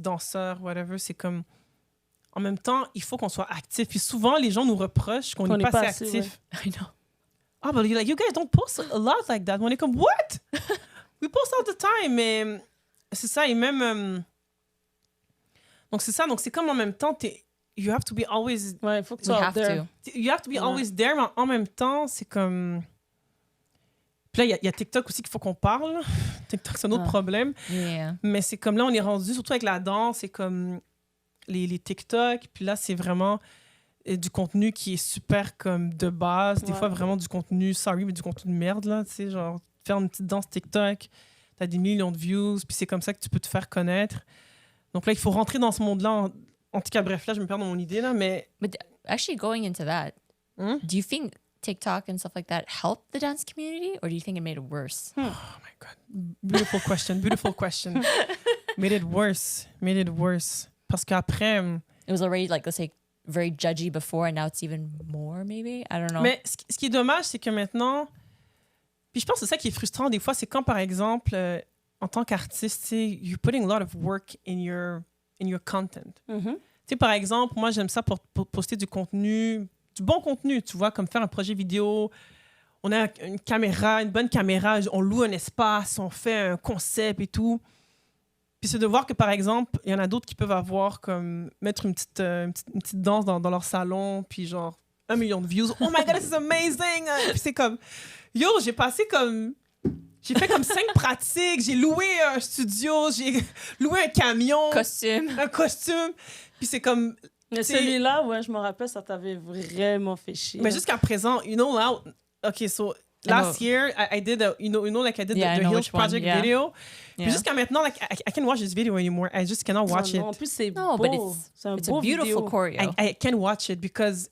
danseur, whatever, c'est comme... En même temps, il faut qu'on soit actif. Puis souvent, les gens nous reprochent qu'on n'est pas assez actif. I know. Ah, but like, you guys don't post a lot like that. On est comme, what? We post all the time. Mais c'est ça, et même... donc, c'est ça. Donc, c'est comme en même temps, you have to be always... Ouais, il faut que tu We sois have there. to. You have to be always there, mais en même temps, c'est comme... Puis là, il y a TikTok aussi qu'il faut qu'on parle. TikTok, c'est un autre problème. Yeah. Mais c'est comme là, on est rendu, surtout avec la danse, c'est comme les TikTok. Puis là, c'est vraiment du contenu qui est super comme de base. Des fois, vraiment du contenu, sorry, mais du contenu de merde, là. Tu sais, genre, faire une petite danse TikTok, t'as des millions de views, puis c'est comme ça que tu peux te faire connaître. Donc là, il faut rentrer dans ce monde-là. En tout cas, bref, là, je me perds dans mon idée, là, mais... But actually, going into that, do you think TikTok and stuff like that helped the dance community, or do you think it made it worse? Oh my God. Beautiful question. Beautiful question. Made it worse. Made it worse. Parce qu'après... It was already, like, let's say, very judgy before, and now it's even more, maybe? I don't know. Mais ce qui est dommage, c'est que maintenant... Puis je pense que c'est ça qui est frustrant des fois, c'est quand, par exemple, en tant qu'artiste, tu sais, you're putting a lot of work in your content. Tu sais, par exemple, moi, j'aime ça pour poster du contenu, du bon contenu, tu vois, comme faire un projet vidéo. On a une caméra, une bonne caméra, on loue un espace, on fait un concept et tout. Puis c'est de voir que, par exemple, il y en a d'autres qui peuvent avoir comme mettre une petite danse dans leur salon, puis genre 1 million de views. Oh my God, this is amazing! Puis c'est comme, yo, j'ai fait comme 5 pratiques, j'ai loué un studio, j'ai loué un camion. Un costume. Puis c'est comme... Mais celui-là, ouais, je me rappelle, ça t'avait vraiment fait chier. Mais jusqu'à présent, you know, now, okay, so last year, I did, like I did the Hills Project video. Puis jusqu'à maintenant, like, I can't watch this video anymore. I just cannot watch it. En plus, c'est No, beau. but it's a beautiful choreo. I can't watch it because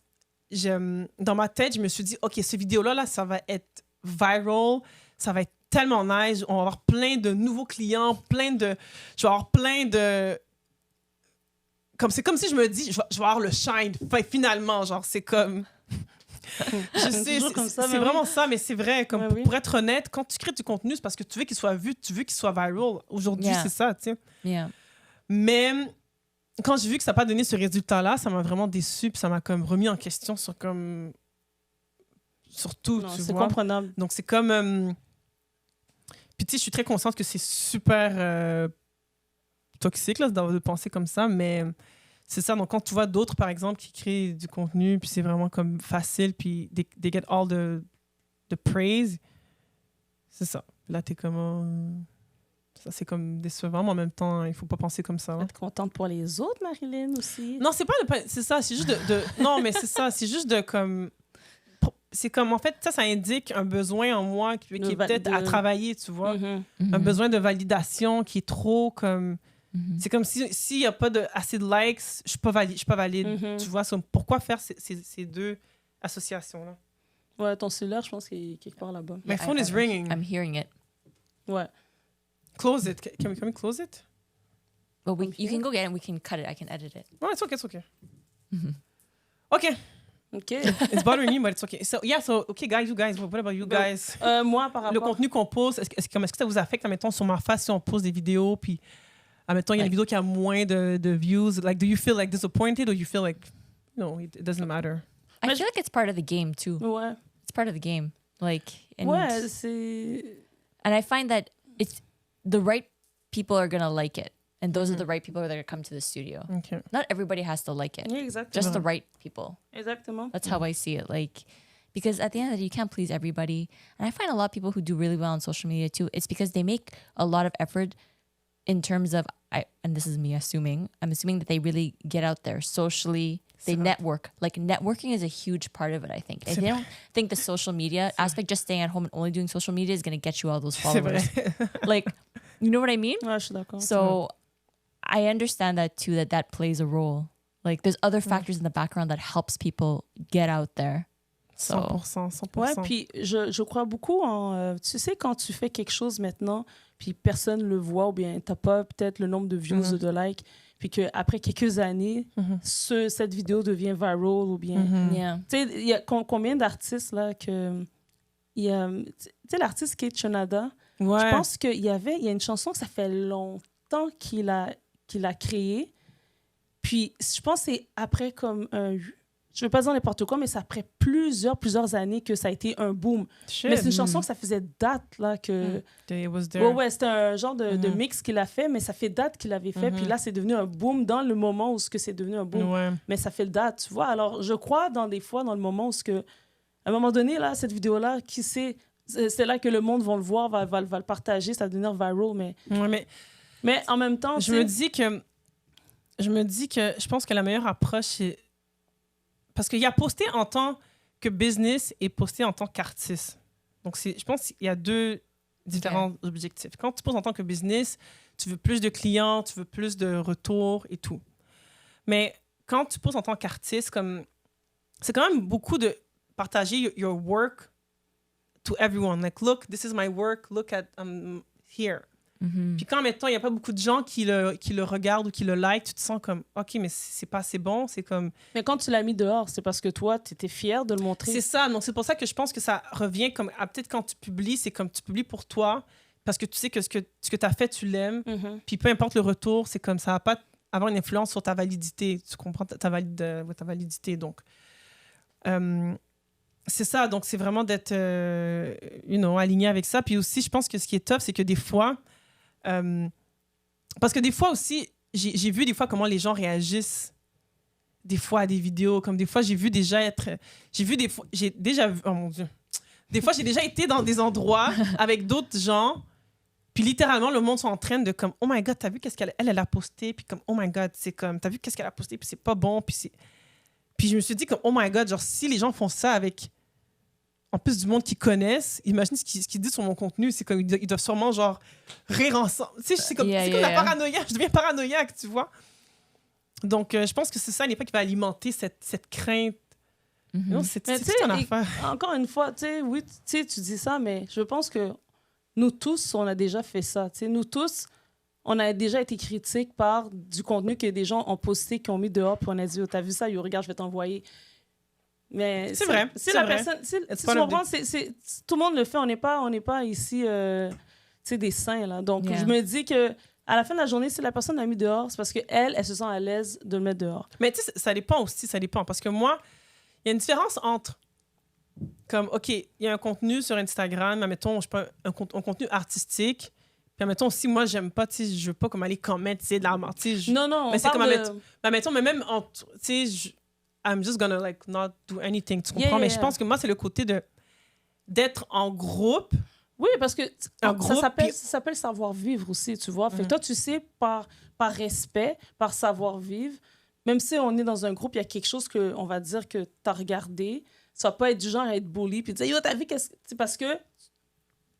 dans ma tête, je me suis dit, OK, ce vidéo-là, là, ça va être viral, ça va être tellement nice, on va avoir plein de nouveaux clients, je vais avoir plein de... C'est comme si je me dis, je vais avoir le shine, finalement, genre, c'est comme... Je sais, c'est vraiment ça, mais c'est vrai, comme pour être honnête, quand tu crées du contenu, c'est parce que tu veux qu'il soit vu, tu veux qu'il soit viral. Aujourd'hui, c'est ça, tu sais. Yeah. Mais quand j'ai vu que ça n'a pas donné ce résultat-là, ça m'a vraiment déçue, puis ça m'a comme remis en question sur tout, tu vois. C'est comprenable. Donc, c'est comme... Puis, tu sais, je suis très consciente que c'est super toxique là, de penser comme ça, mais c'est ça. Donc, quand tu vois d'autres, par exemple, qui créent du contenu, puis c'est vraiment comme facile, puis they get all the praise, c'est ça. Là, t'es comme... Ça, c'est comme décevant, mais en même temps, il faut pas penser comme ça. Hein. Être contente pour les autres, Marilyn, aussi. Non, c'est pas... C'est ça, c'est juste de... Non, mais c'est ça, c'est juste de comme... C'est comme, en fait, ça indique un besoin en moi qui est peut-être à travailler, tu vois. Un besoin de validation qui est trop comme... C'est comme s'il n'y a pas assez de likes, je suis pas valide. Tu vois, pourquoi faire ces deux associations-là? Ouais, ton cellulaire, je pense qu'il est quelque part là-bas. My phone is ringing. I'm hearing it. Ouais. Close it. Can we close it? But you can go get it and we can cut it. I can edit it. No, it's okay. Okay. OK. It's bothering me, but it's okay. So, okay, guys, what about you guys? Moi, par rapport... Le contenu qu'on pose, est-ce que ça vous affecte, admettons, sur ma face, si on pose des vidéos, puis, admettons, il y a une vidéo qui a moins de views, like, do you feel, like, disappointed, or you feel like, no, it doesn't matter? I feel like it's part of the game, too. Ouais. It's part of the game. Like, and, ouais, c'est... And I find that it's the right people are going to like it. And those are the right people that are going to come to the studio. Okay. Not everybody has to like it. Yeah, exactement. Just the right people. Exactement. That's how I see it. Like, because at the end of the day, you can't please everybody. And I find a lot of people who do really well on social media too. It's because they make a lot of effort in terms of, and this is me assuming, I'm assuming that they really get out there socially, They C'est vrai. network. Like networking is a huge part of it, I think. And C'est they vrai. don't think the social media aspect, just staying at home and only doing social media is going to get you all those C'est vrai. followers. Like, you know what I mean? Ouais, je suis d'accord. So I understand that too, that plays a role. Like there's other factors in the background that helps people get out there. So 100%, 100%. Ouais, puis je crois beaucoup en... tu sais, quand tu fais quelque chose maintenant, puis personne le voit, ou bien t'as pas peut-être le nombre de views ou de likes, puis qu'après quelques années, cette vidéo devient viral, ou bien... yeah. Tu sais, il y a combien d'artistes, là, que... Il y a... Tu sais, l'artiste Kate Shonada, Ouais. je pense qu'il y a une chanson que ça fait longtemps qu'il a créée, puis je pense que c'est après comme un... Je veux pas dire n'importe quoi, mais c'est après plusieurs années que ça a été un boom. Shit. Mais c'est une chanson que ça faisait date, là, que... It was there. Ouais, c'était un genre de mix qu'il a fait, mais ça fait date qu'il avait fait. Puis là, c'est devenu un boom dans le moment où c'est devenu un boom. Ouais. Mais ça fait date, tu vois. Alors, je crois dans le moment où à un moment donné, là, cette vidéo-là, qui sait, c'est là que le monde va le voir, va le partager, ça va devenir viral. Ouais, Mais en même temps, je me dis que je pense que la meilleure approche, c'est... Parce qu'il y a posté en tant que business et posté en tant qu'artiste. Donc, je pense qu'il y a deux différents objectifs. Quand tu poses en tant que business, tu veux plus de clients, tu veux plus de retours et tout. Mais quand tu poses en tant qu'artiste, c'est quand même beaucoup de partager your work to everyone. Like, look, this is my work. Look at, I'm here. Puis quand, mettons, il n'y a pas beaucoup de gens qui le regardent ou qui le like, tu te sens comme, OK, mais c'est pas assez bon. C'est comme... Mais quand tu l'as mis dehors, c'est parce que toi, tu étais fière de le montrer. C'est ça. Donc, c'est pour ça que je pense que ça revient comme... peut-être quand tu publies, c'est comme tu publies pour toi, parce que tu sais que ce que tu as fait, tu l'aimes. Puis peu importe le retour, c'est comme ça va pas avoir une influence sur ta validité. Tu comprends ta validité. Donc, c'est ça. Donc, c'est vraiment d'être aligné avec ça. Puis aussi, je pense que ce qui est tough, c'est que des fois... parce que des fois aussi, j'ai vu des fois comment les gens réagissent des fois à des vidéos. Comme des fois, j'ai déjà vu, oh mon Dieu. Des fois, j'ai déjà été dans des endroits avec d'autres gens, puis littéralement, le monde sont en train de comme, oh my God, t'as vu qu'est-ce qu'elle a posté, puis comme, oh my God, c'est comme, t'as vu qu'est-ce qu'elle a posté, puis c'est pas bon, puis je me suis dit comme, oh my God, genre, si les gens font ça avec... En plus du monde qu'ils connaissent, imagine ce qu'ils disent sur mon contenu, c'est comme ils doivent sûrement genre rire ensemble. Tu sais, c'est comme la paranoïa, je deviens paranoïaque, tu vois. Donc, je pense que c'est ça, à l'époque, qui va alimenter cette crainte. Non, c'est toute une affaire. Encore une fois, tu sais, oui, tu sais, tu dis ça, mais je pense que nous tous, on a déjà fait ça. Tu sais, nous tous, on a déjà été critiques par du contenu que des gens ont posté, qui ont mis dehors, puis on a dit, oh, t'as vu ça, yo, regarde, je vais t'envoyer. Mais c'est vrai. C'est la personne. Tu comprends, tout le monde le fait. On n'est pas ici, tu sais, des saints là. Donc je me dis que à la fin de la journée, si la personne l'a mis dehors, c'est parce que elle se sent à l'aise de le mettre dehors. Mais tu sais, ça dépend parce que moi, il y a une différence entre comme OK, il y a un contenu sur Instagram, admettons, je sais pas, un contenu artistique. Puis admettons, si moi j'aime pas, tu sais, je veux pas comme aller commenter, tu sais, de la mort, tu sais. Non, mais c'est comme admettons, mais même tu sais, I'm just gonna like not do anything, tu comprends? Mais je pense que moi, c'est le côté d'être en groupe. Oui, parce que groupe, ça s'appelle savoir-vivre aussi, tu vois. Fait que toi, tu sais, par respect, par savoir-vivre, même si on est dans un groupe, il y a quelque chose qu'on va dire que tu as regardé, ça va pas être du genre à être bully, puis dire, yo, t'as vu qu'est-ce que... C'est parce que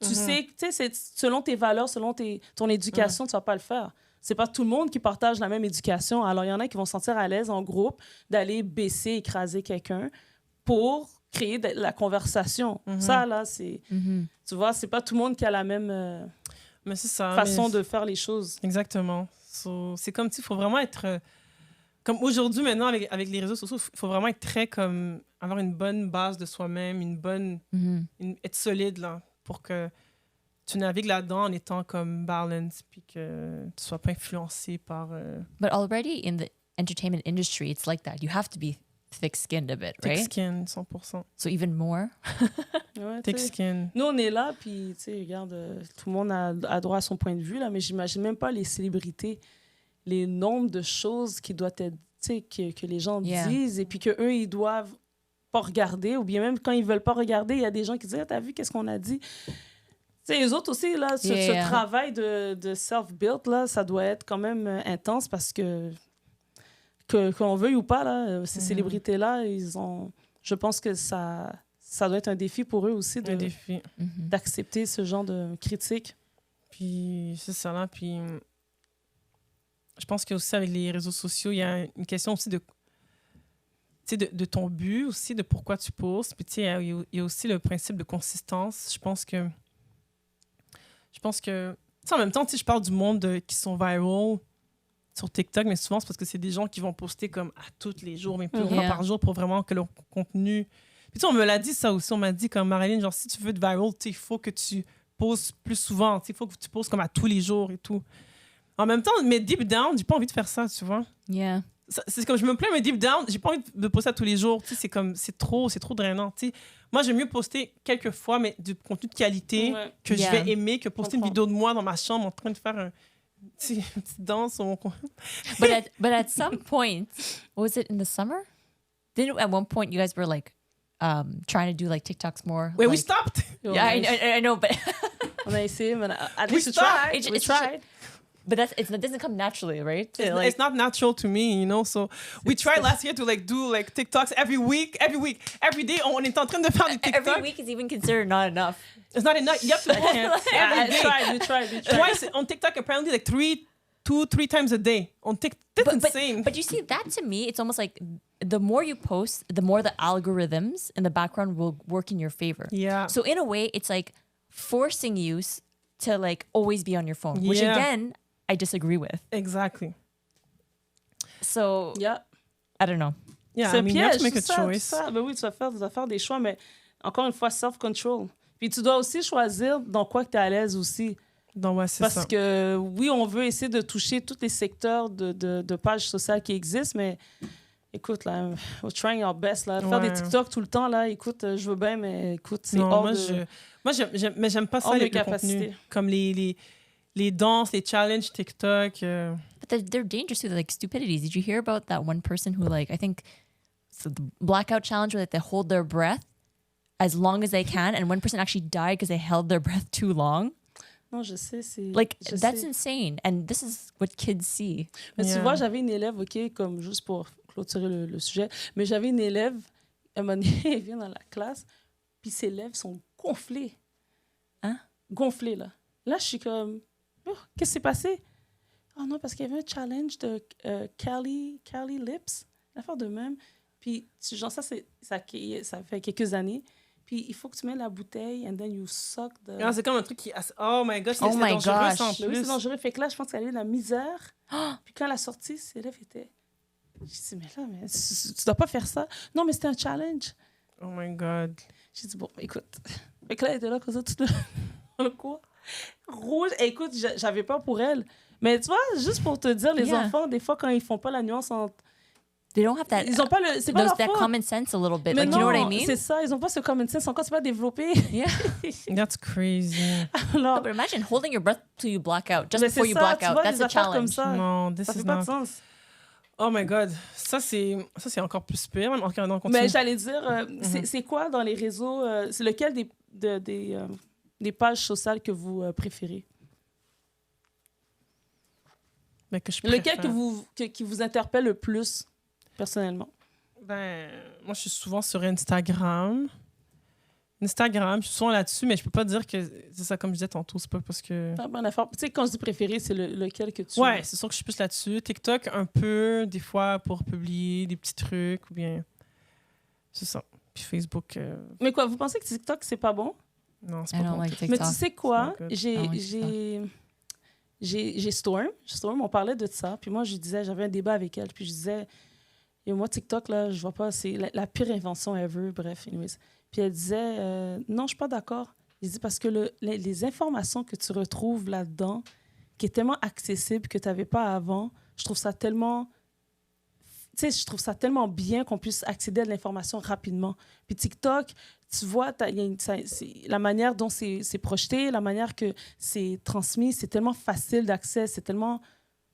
tu sais, tu sais, c'est selon tes valeurs, selon ton éducation, tu vas pas le faire. C'est pas tout le monde qui partage la même éducation. Alors, il y en a qui vont se sentir à l'aise en groupe d'aller baisser, écraser quelqu'un pour créer de la conversation. Ça, là, c'est... Tu vois, c'est pas tout le monde qui a la même mais c'est ça, façon de faire les choses. Exactement. C'est comme, il faut vraiment être... comme aujourd'hui, maintenant, avec les réseaux sociaux, il faut vraiment être très comme... avoir une bonne base de soi-même, être solide, là, pour que tu navigues là-dedans en étant comme balance, puis que tu sois pas influencé par... But already in the entertainment industry, it's like that. You have to be thick-skinned a bit, right? Thick-skinned, 100%. So even more? Ouais, Thick-skinned. Nous, on est là, puis, tu sais, regarde, tout le monde a droit à son point de vue, là, mais j'imagine même pas les célébrités, les nombres de choses qui doivent être, tu sais, que les gens disent, et puis qu'eux, ils doivent pas regarder, ou bien même quand ils veulent pas regarder, il y a des gens qui disent, ah, t'as vu, qu'est-ce qu'on a dit? Tu sais, les autres aussi, là, ce travail de self-build, là, ça doit être quand même intense parce que qu'on veuille ou pas, là, ces célébrités-là, je pense que ça doit être un défi pour eux aussi Un défi. d'accepter ce genre de critique. Puis c'est ça là. Puis je pense qu'aussi avec les réseaux sociaux, il y a une question aussi de ton but aussi, de pourquoi tu postes. Puis tu sais, il y a aussi le principe de consistance. Je pense que tu sais, en même temps, tu sais, je parle du monde qui sont viral sur TikTok, mais souvent c'est parce que c'est des gens qui vont poster comme à tous les jours, mais plus fois par jour pour vraiment que leur contenu. Puis tu sais, on me l'a dit ça aussi, on m'a dit comme Marilyn, genre si tu veux être viral, tu sais, il faut que tu poses plus souvent, tu sais, il faut que tu poses comme à tous les jours et tout. En même temps, mais deep down, j'ai pas envie de faire ça, tu vois. Yeah. C'est comme je me plains, mais deep down, j'ai pas envie de poster ça tous les jours. Tu sais, c'est trop drainant. Tu sais, moi, j'aime mieux poster quelques fois, mais du contenu de qualité que je vais aimer, que poster une vidéo de moi dans ma chambre en train de faire une petite danse. But at some point, was it in the summer? Didn't at one point you guys were like trying to do like TikToks more? Wait, like, we stopped. Yeah, I know, but On a essayé, mais at We least we tried. tried. We tried. but it doesn't come naturally, right? It's not natural to me, you know. So we tried last year to like do like TikToks every every day. On est en train de faire des TikToks. Every week is even considered not enough. It's not enough. You have to post every day. We tried. Twice on TikTok, apparently like 3 times a day on TikTok. That's insane. But you see, that to me, it's almost like the more you post, the more the algorithms in the background will work in your favor. Yeah. So in a way, it's like forcing you to like always be on your phone, which Yeah. again, I disagree with. Exactly. So Yeah. I don't know. Yeah, C'est I un mean, you have piège, to make a c'est ça, choice. c'est ça. Ben oui, tu vas faire des choix, mais encore une fois, self-control. Puis tu dois aussi choisir dans quoi tu es à l'aise aussi. Non, ouais, c'est Parce ça. que oui, on veut essayer de toucher tous les secteurs de pages sociales qui existent, mais écoute, là, we're trying our best. Là. Faire des TikTok tout le temps, là, écoute, je veux bien, mais écoute, c'est hors de... Moi, j'aime pas ça, hors de les capacité. contenus. Comme les danses, les challenges TikTok. But they're dangerous to like stupidities. Did you hear about that one person who like, I think so the blackout challenge where they hold their breath as long as they can, and one person actually died because they held their breath too long? Non, je sais, c'est... Like, je that's sais. insane. And this is what kids see. Mais tu Yeah. vois, j'avais une élève, OK, comme juste pour clôturer le sujet, mais j'avais une élève, un moment donné, elle vient dans la classe, puis ses lèvres sont gonflées. Hein? Gonflées, là. Là, je suis comme, oh, qu'est-ce qui s'est passé? Oh non, parce qu'il y avait un challenge de Cali Lips, une affaire de même. Puis, genre, ça fait quelques années. Puis, il faut que tu mets la bouteille, and then you suck the... Ah, c'est comme un truc qui... Oh my gosh, c'est Oh my dangereux, gosh. ça, en Mais oui, plus. c'est dangereux. Fait que là, je pense qu'elle avait de la misère. Puis quand elle a sorti, ses lèvres étaient... J'ai dit, mais là, mais tu dois pas faire ça. Non, mais c'était un challenge. Oh my God. J'ai dit, bon, écoute. Fait que là, elle était là, comme ça, tout le cours. Rouge. Et écoute, j'avais peur pour elle. Mais tu vois, juste pour te dire, les Yeah. enfants, des fois, quand ils font pas la nuance entre... They don't have that. Ils ont pas le... C'est pas leur that faute. common sense a little bit. Mais Like, non, you know what I mean? c'est ça. Ils ont pas ce common sense encore. C'est pas développé. Yeah. That's crazy. Alors, No, but imagine holding your breath till you black out, just mais before c'est you ça, black tu out. vois, That's des a affaires comme challenge. ça. Non, this Ça is fait pas de not... sens. Oh my God. Ça, c'est encore plus pire. Même encore dans le contenu. Mais j'allais dire, c'est quoi dans les réseaux, c'est lequel des pages sociales que vous préférez? Mais que je Lequel préfère. qui vous interpelle le plus, personnellement? Ben, moi, je suis souvent sur Instagram. Je suis souvent là-dessus, mais je peux pas dire que c'est ça, comme je disais tantôt, c'est pas parce que... Ah, bonne affaire. Tu sais, quand je dis préféré, c'est lequel que tu... Ouais, c'est sûr que je suis plus là-dessus. TikTok, un peu, des fois, pour publier des petits trucs, ou bien... C'est ça. Puis Facebook, Mais quoi, vous pensez que TikTok, c'est pas bon? non, c'est I pas don't bon. like Mais TikTok. tu sais quoi? C'est not good. J'ai Storm. Storm, on parlait de ça. Puis moi, je disais, j'avais un débat avec elle. Puis je disais, et moi, TikTok, là, je vois pas, c'est la pire invention ever. Bref, anyways. Puis elle disait, non, je suis pas d'accord. Je dis parce que les informations que tu retrouves là-dedans, qui est tellement accessible que tu n'avais pas avant, je trouve ça tellement... Tu sais, je trouve ça tellement bien qu'on puisse accéder à de l'information rapidement. Puis TikTok, tu vois, la manière dont c'est projeté, la manière que c'est transmis, c'est tellement facile d'accès, c'est tellement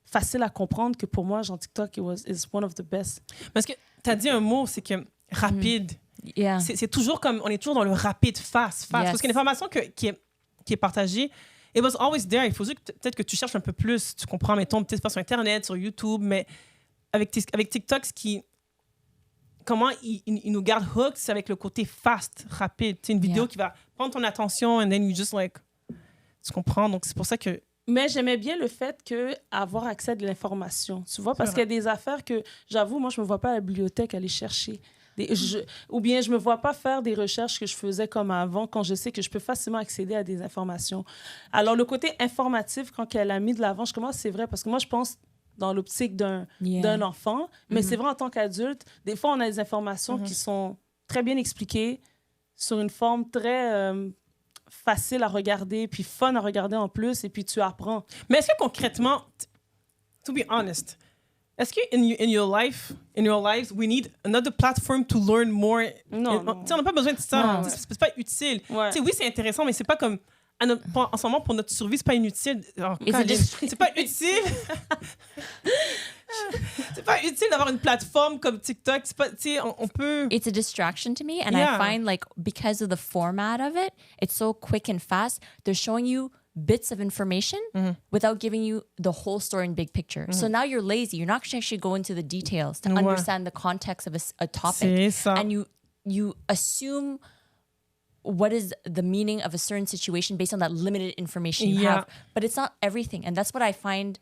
facile à comprendre que pour moi, genre TikTok is one of the best. Parce que tu as dit un mot, c'est que rapide. Yeah. C'est toujours comme... On est toujours dans le rapide, fast. Yes. Parce qu'une information qui est partagée, it was always there. Il faut juste peut-être que tu cherches un peu plus. Tu comprends, mettons, peut-être pas sur Internet, sur YouTube, mais avec TikTok, comment il nous garde hooked, c'est avec le côté fast, rapide. C'est une vidéo qui va prendre ton attention and then you just like... Tu comprends? Donc, c'est pour ça que... Mais j'aimais bien le fait que avoir accès à de l'information, tu vois, parce qu'il y a des affaires que, j'avoue, moi, je me vois pas à la bibliothèque aller chercher. Ou bien je me vois pas faire des recherches que je faisais comme avant quand je sais que je peux facilement accéder à des informations. Alors, le côté informatif, quand elle a mis de l'avant, je commence, c'est vrai, parce que moi, je pense dans l'optique d'un enfant, mais c'est vrai en tant qu'adulte, des fois, on a des informations qui sont très bien expliquées sur une forme très... facile à regarder, puis fun à regarder en plus, et puis tu apprends. Mais est-ce que concrètement, to be honest, est-ce que in your lives, we need another platform to learn more? Non. On n'a pas besoin de ça. C'est pas utile. Ouais. Oui, c'est intéressant, mais c'est pas comme... en ce moment, pour notre survie, c'est pas inutile. C'est pas utile. C'est pas utile d'avoir une plateforme comme TikTok. C'est pas, on peut... It's a distraction to me. And I find like because of the format of it, it's so quick and fast. They're showing you bits of information without giving you the whole story in big picture. So now you're lazy. You're not actually go into the details to understand the context of a topic. C'est ça. And you assume what is the meaning of a certain situation based on that limited information you have. But it's not everything. And that's what I find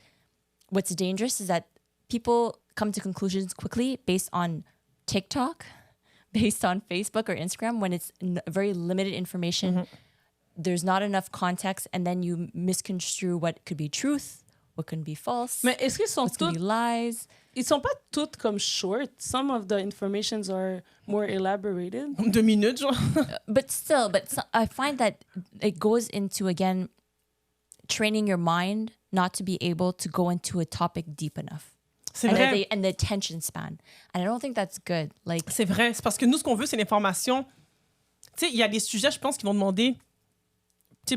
what's dangerous is that people come to conclusions quickly based on TikTok, based on Facebook or Instagram when it's very limited information. There's not enough context, and then you misconstrue what could be truth, what could be false, Mais est-ce qu'ils sont what could be lies. Ils sont pas toutes comme short. Some of the informations are more elaborated. 2 minutes, genre. But still, I find that it goes into, again, training your mind not to be able to go into a topic deep enough. C'est vrai. And the attention span. And I don't think that's good. Like, c'est vrai. C'est parce que nous, ce qu'on veut, c'est l'information. Tu sais, il y a des sujets, je pense, qui vont demander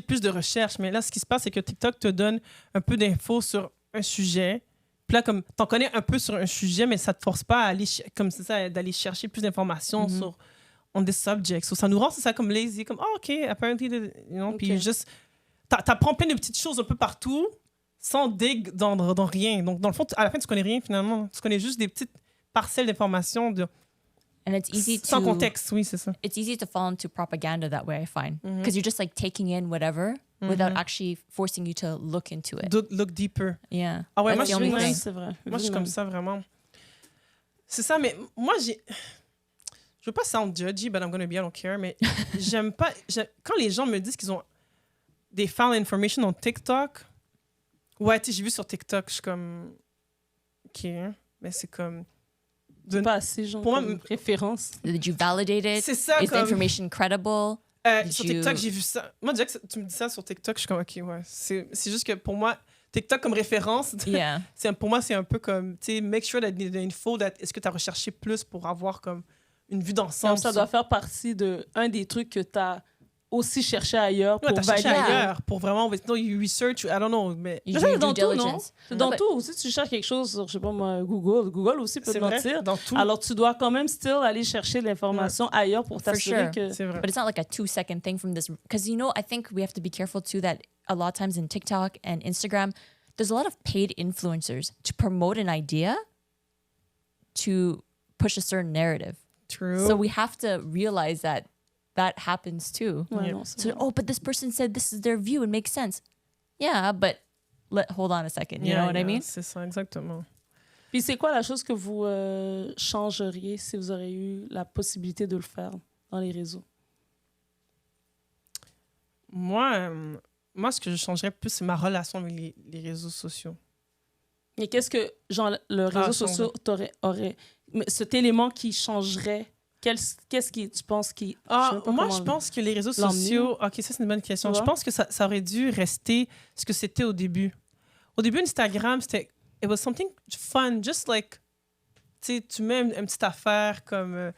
plus de recherche. Mais là, ce qui se passe, c'est que TikTok te donne un peu d'infos sur un sujet. Puis là, comme t'en connais un peu sur un sujet, mais ça te force pas à aller, comme c'est ça, d'aller chercher plus d'informations sur on this subject. So, ça nous rend, c'est ça, comme lazy, comme, oh, OK, apparently, you know, puis juste... T'apprends plein de petites choses un peu partout, sans dig dans rien. Donc, dans le fond, à la fin, tu connais rien, finalement. Tu connais juste des petites parcelles d'informations and it's easy sans contexte, oui, c'est ça. It's easy to fall into propaganda that way, I find. Because you're just like taking in whatever without actually forcing you to look into it. Look deeper. Yeah. Ah ouais, That's the only thing. C'est vrai. Moi, je suis comme ça, vraiment. C'est ça, mais moi, je veux pas sound judgy, but I'm gonna be, I don't care, mais j'aime pas... Quand les gens me disent qu'ils ont des found information on TikTok, ouais, tu sais, j'ai vu sur TikTok, je suis comme... OK, mais c'est comme... Pas assez, genre, pour moi, comme référence. Did you validate it? C'est ça, Is comme... the information credible? Sur TikTok, j'ai vu ça. Moi, déjà que tu me dis ça sur TikTok, je suis comme, OK, ouais. C'est juste que pour moi, TikTok comme référence, pour moi, c'est un peu comme, tu sais, make sure that the info, est-ce que tu as recherché plus pour avoir comme une vue d'ensemble? Ça doit faire partie de un des trucs que tu as aussi cherché ailleurs pour valider. valider. Ailleurs pour vraiment, no, you research, I don't know, mais... You C'est do dans due tout, non? diligence. C'est dans tout. Si tu cherches quelque chose sur, je sais pas moi, Google aussi peut te mentir. Dans tout. Alors, tu dois quand même still aller chercher l'information ailleurs pour t'assurer que... C'est vrai. But it's not like a 2-second thing from this. Because, you know, I think we have to be careful too that a lot of times in TikTok and Instagram, there's a lot of paid influencers to promote an idea to push a certain narrative. True. So we have to realize that happens too. Ouais, non, So, but this person said this is their view. It makes sense. Yeah, but hold on a second. You know what I mean? C'est ça, exactement. Puis c'est quoi la chose que vous changeriez si vous auriez eu la possibilité de le faire dans les réseaux? Moi, ce que je changerais plus, c'est ma relation avec les réseaux sociaux. Mais qu'est-ce que, genre, le réseau social aurait... Cet élément qui changerait... Qu'est-ce qui, tu penses, qui... Je pense que les réseaux sociaux... OK, ça, c'est une bonne question. Je pense que ça aurait dû rester ce que c'était au début. Au début, Instagram, c'était... It was something fun, just like... Tu mets une petite affaire comme...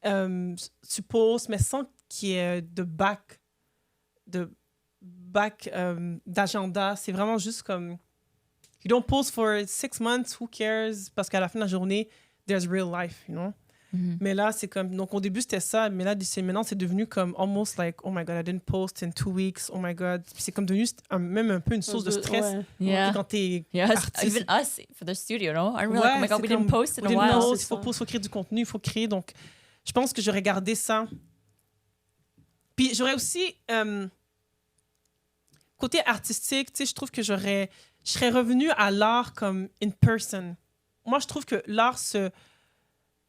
tu postes, mais sans qu'il y ait de back d'agenda. C'est vraiment juste comme... You don't post for 6 months, who cares? Parce qu'à la fin de la journée, there's real life, you know? Mais là, c'est comme... Donc, au début, c'était ça. Mais là, maintenant, c'est devenu comme almost like, oh my God, I didn't post in 2 weeks. Oh my God. Puis c'est comme devenu même un peu une source de stress. Ouais. Yeah. Quand t'es Yes, artiste. even us for the studio, no? I remember Ouais, like, oh my God, c'est we didn't comme, post in a we didn't while. post, C'est il faut créer du contenu, il faut créer. Donc, je pense que j'aurais gardé ça. Puis j'aurais aussi... côté artistique, tu sais, je trouve que je serais revenue à l'art comme in person. Moi, je trouve que l'art,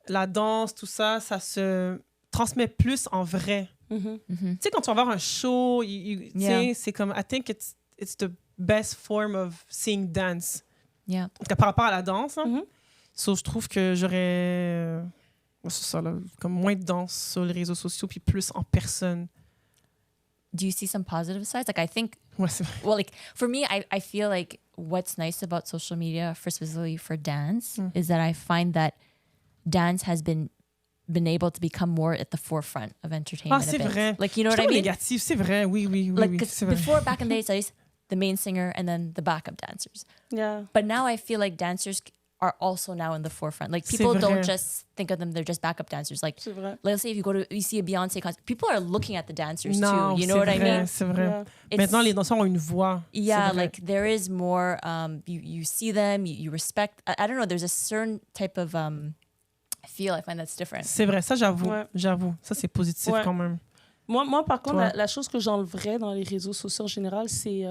la danse, tout ça, ça se transmet plus en vrai. Mhm. Tu sais, quand tu vas voir un show, tu sais, c'est comme, I think it's the best form of seeing dance. Yeah. En tout cas, par rapport à la danse. Hein. Mhm. So, je trouve que j'aurais, c'est ça, là, comme moins de danse sur les réseaux sociaux, puis plus en personne. Do you see some positive sides? Like, I think, Ouais, c'est vrai. well, like, for me, I feel like what's nice about social media, for specifically for dance, is that I find that dance has been able to become more at the forefront of entertainment. Ah, c'est a bit. vrai. Like, you know Je what I trouve mean? négatif, c'est vrai, oui, Like, oui, 'cause c'est vrai. before, back in the days, the main singer and then the backup dancers. Yeah. But now I feel like dancers are also now in the forefront. Like, C'est people don't vrai. just think of them, they're just backup dancers. Like, C'est vrai. let's say if you see a Beyonce concert, people are looking at the dancers Non, too. You know c'est what I vrai, mean? c'est vrai. Yeah. It's- Maintenant, les danseurs ont une voix. Yeah, C'est vrai. like there is more. You see them, you respect. I don't know. There's a certain type of feel. I find that's different. C'est vrai, ça, j'avoue. Ouais. J'avoue. Ça, c'est positif Ouais. quand même. Moi, par contre, Toi? la chose que j'enlèverais dans les réseaux sociaux en général, c'est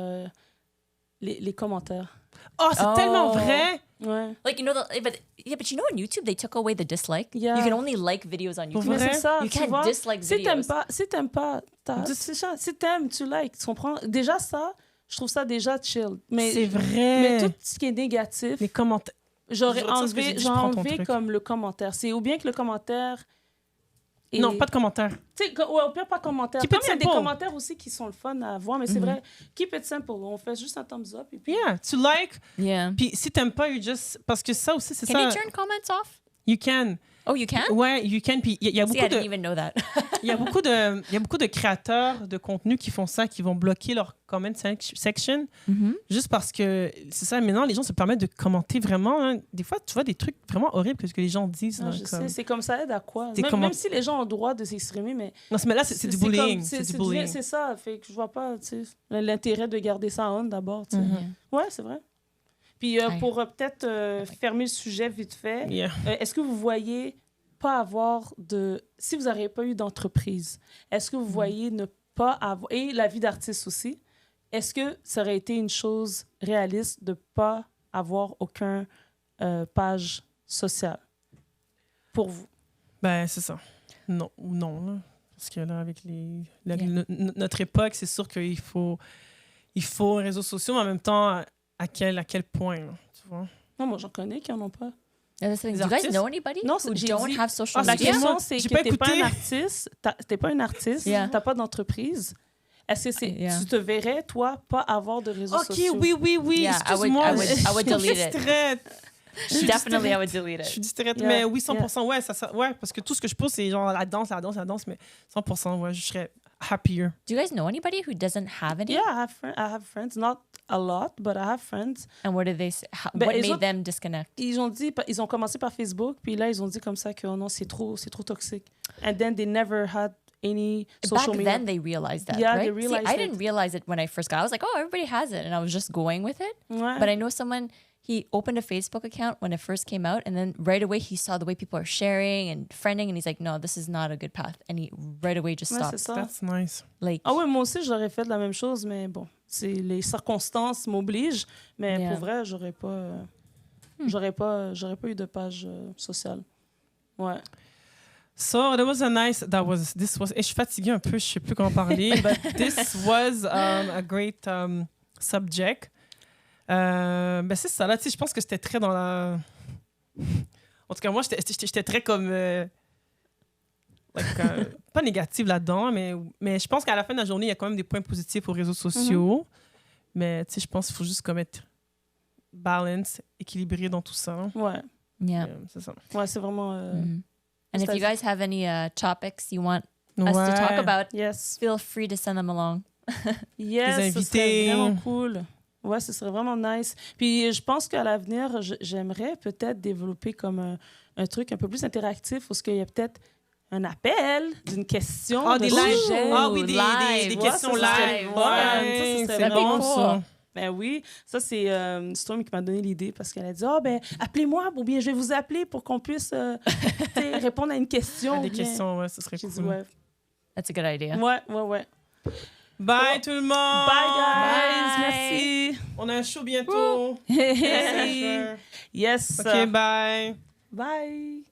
les commentaires. Oh, c'est Oh. tellement vrai! Ouais. Like you know, but you know, on YouTube they took away the dislike. Yeah. You can only like videos on YouTube. Pour Mais vrai? c'est ça, You tu can't vois. dislike Si t'aimes videos. pas, c'est ça. Si t'aimes, tu likes, tu comprends? Déjà ça, je trouve ça déjà chill. C'est Mais vrai. tout ce qui est négatif, Les commentaires. j'aurais Je retire ce que j'ai enlevé, dit, je prends ton enlevé truc. comme le commentaire. C'est ou bien que le commentaire... est- Non, pas de commentaires. Tu sais, ouais, au pire, pas de commentaire. Keep Comme it il y a des simple. commentaires aussi qui sont le fun à voir, mais c'est vrai, keep it simple. On fait juste un thumbs up et puis... Yeah, tu like. Yeah. Puis si t'aimes pas, you just. Parce que ça aussi, c'est Can ça. you turn comments off? You can. Oh, you can. Ouais, you can. Puis il y a See, I beaucoup didn't de. even know that. Il y a beaucoup de créateurs de contenu qui font ça, qui vont bloquer leur comment section juste parce que c'est ça. Maintenant, les gens se permettent de commenter vraiment. Hein. Des fois, tu vois des trucs vraiment horribles que ce que les gens disent. Non, là, je comme- sais, c'est comme ça aide à quoi? C'est Même, comment- même si les gens ont le droit de s'exprimer, mais... Non, mais là, c'est du comme- bullying. C'est du bullying. C'est ça, fait que je vois pas tu sais, l'intérêt de garder ça on d'abord. Tu sais. Ouais, c'est vrai. Puis Ouais. pour peut-être fermer le sujet vite fait, Yeah. est-ce que vous voyez pas avoir de... Si vous n'auriez pas eu d'entreprise, est-ce que vous voyez ne pas avoir... Et la vie d'artiste aussi, est-ce que ça aurait été une chose réaliste de pas avoir aucun page sociale pour vous? Ben, c'est ça. Non, ou non. Là. Parce que là, avec notre époque, c'est sûr qu'il faut un réseau social, mais en même temps, à quel point, là, tu vois? Non, moi, j'en connais qui en ont pas. Yeah, that's the thing. Les Do you guys artistes? know anybody Non, who j'ai don't dit- have social Ah, La c'est media? question, c'est J'ai que pas t'es pas écouté. un artiste, t'es pas un artiste, Yeah. t'as pas d'entreprise. Est-ce que Yeah. tu te verrais, toi, pas avoir de réseaux OK, sociaux? oui. Yeah, Excuse-moi. I would Je suis delete it. distraite. Je suis Definitely, I distraite. would delete Je suis it. distraite, Yeah, mais oui, 100%, ouais, ouais, parce que tout ce que je pose, c'est genre la danse, mais 100%, ouais, je serais happier. Do you guys know anybody who doesn't have any? Yeah, I have friends. Not a lot, but I have friends. And what did they say? Ben, What eux made autres- them disconnect? Ils ont commencé par Facebook, puis là, ils ont dit comme ça que oh non, c'est trop toxique. And then they never had any social Back media. then, they realized that, Yeah, right? they realized See, I it. didn't realize it when I first got. I was like, oh, everybody has it, and I was just going with it. Ouais. But I know someone. He opened a Facebook account when it first came out, and then right away he saw the way people are sharing and friending, and he's like, "No, this is not a good path." And he right away just Ouais, stopped. c'est ça. That's nice. Like, Ah ouais, moi aussi, j'aurais fait la même chose, mais bon, les circonstances m'obligent. Mais Yeah. pour vrai, j'aurais pas eu de page sociale. Ouais. So this was. Et je suis fatiguée un peu, je sais plus comment parler, but this was a great subject. Ben c'est ça là, tu sais, je pense que c'était très dans la. En tout cas, moi, j'étais très comme pas négative là-dedans, mais je pense qu'à la fin de la journée, il y a quand même des points positifs aux réseaux sociaux. Mais tu sais, je pense qu'il faut juste comme être balance, équilibré dans tout ça. Ouais. yeah. C'est ça. Ouais, c'est vraiment. And if you That's- guys have any topics you want us to talk Ouais. about, Yes. feel free to send them along. Yes, Des ce serait invités. vraiment cool. Ouais, ce serait vraiment nice. Puis je pense qu'à l'avenir, j'aimerais peut-être développer comme un truc un peu plus interactif où il y a peut-être un appel d'une question. Ah, des lives. Ouh, Ah oui, des live. questions Ouais, ça serait live. fun. Ouais, Ça serait c'est bon, cool. ça. Ben oui, ça c'est Storm qui m'a donné l'idée parce qu'elle a dit ben appelez-moi ou bien je vais vous appeler pour qu'on puisse tu sais, répondre à une question. Des ou bien- questions, ouais, ce serait J'ai dit cool. ouais. That's a good idea. Ouais. Bye tout le monde! Bye guys, Bye. merci. On a un show bientôt. Yes. OK, bye. Bye.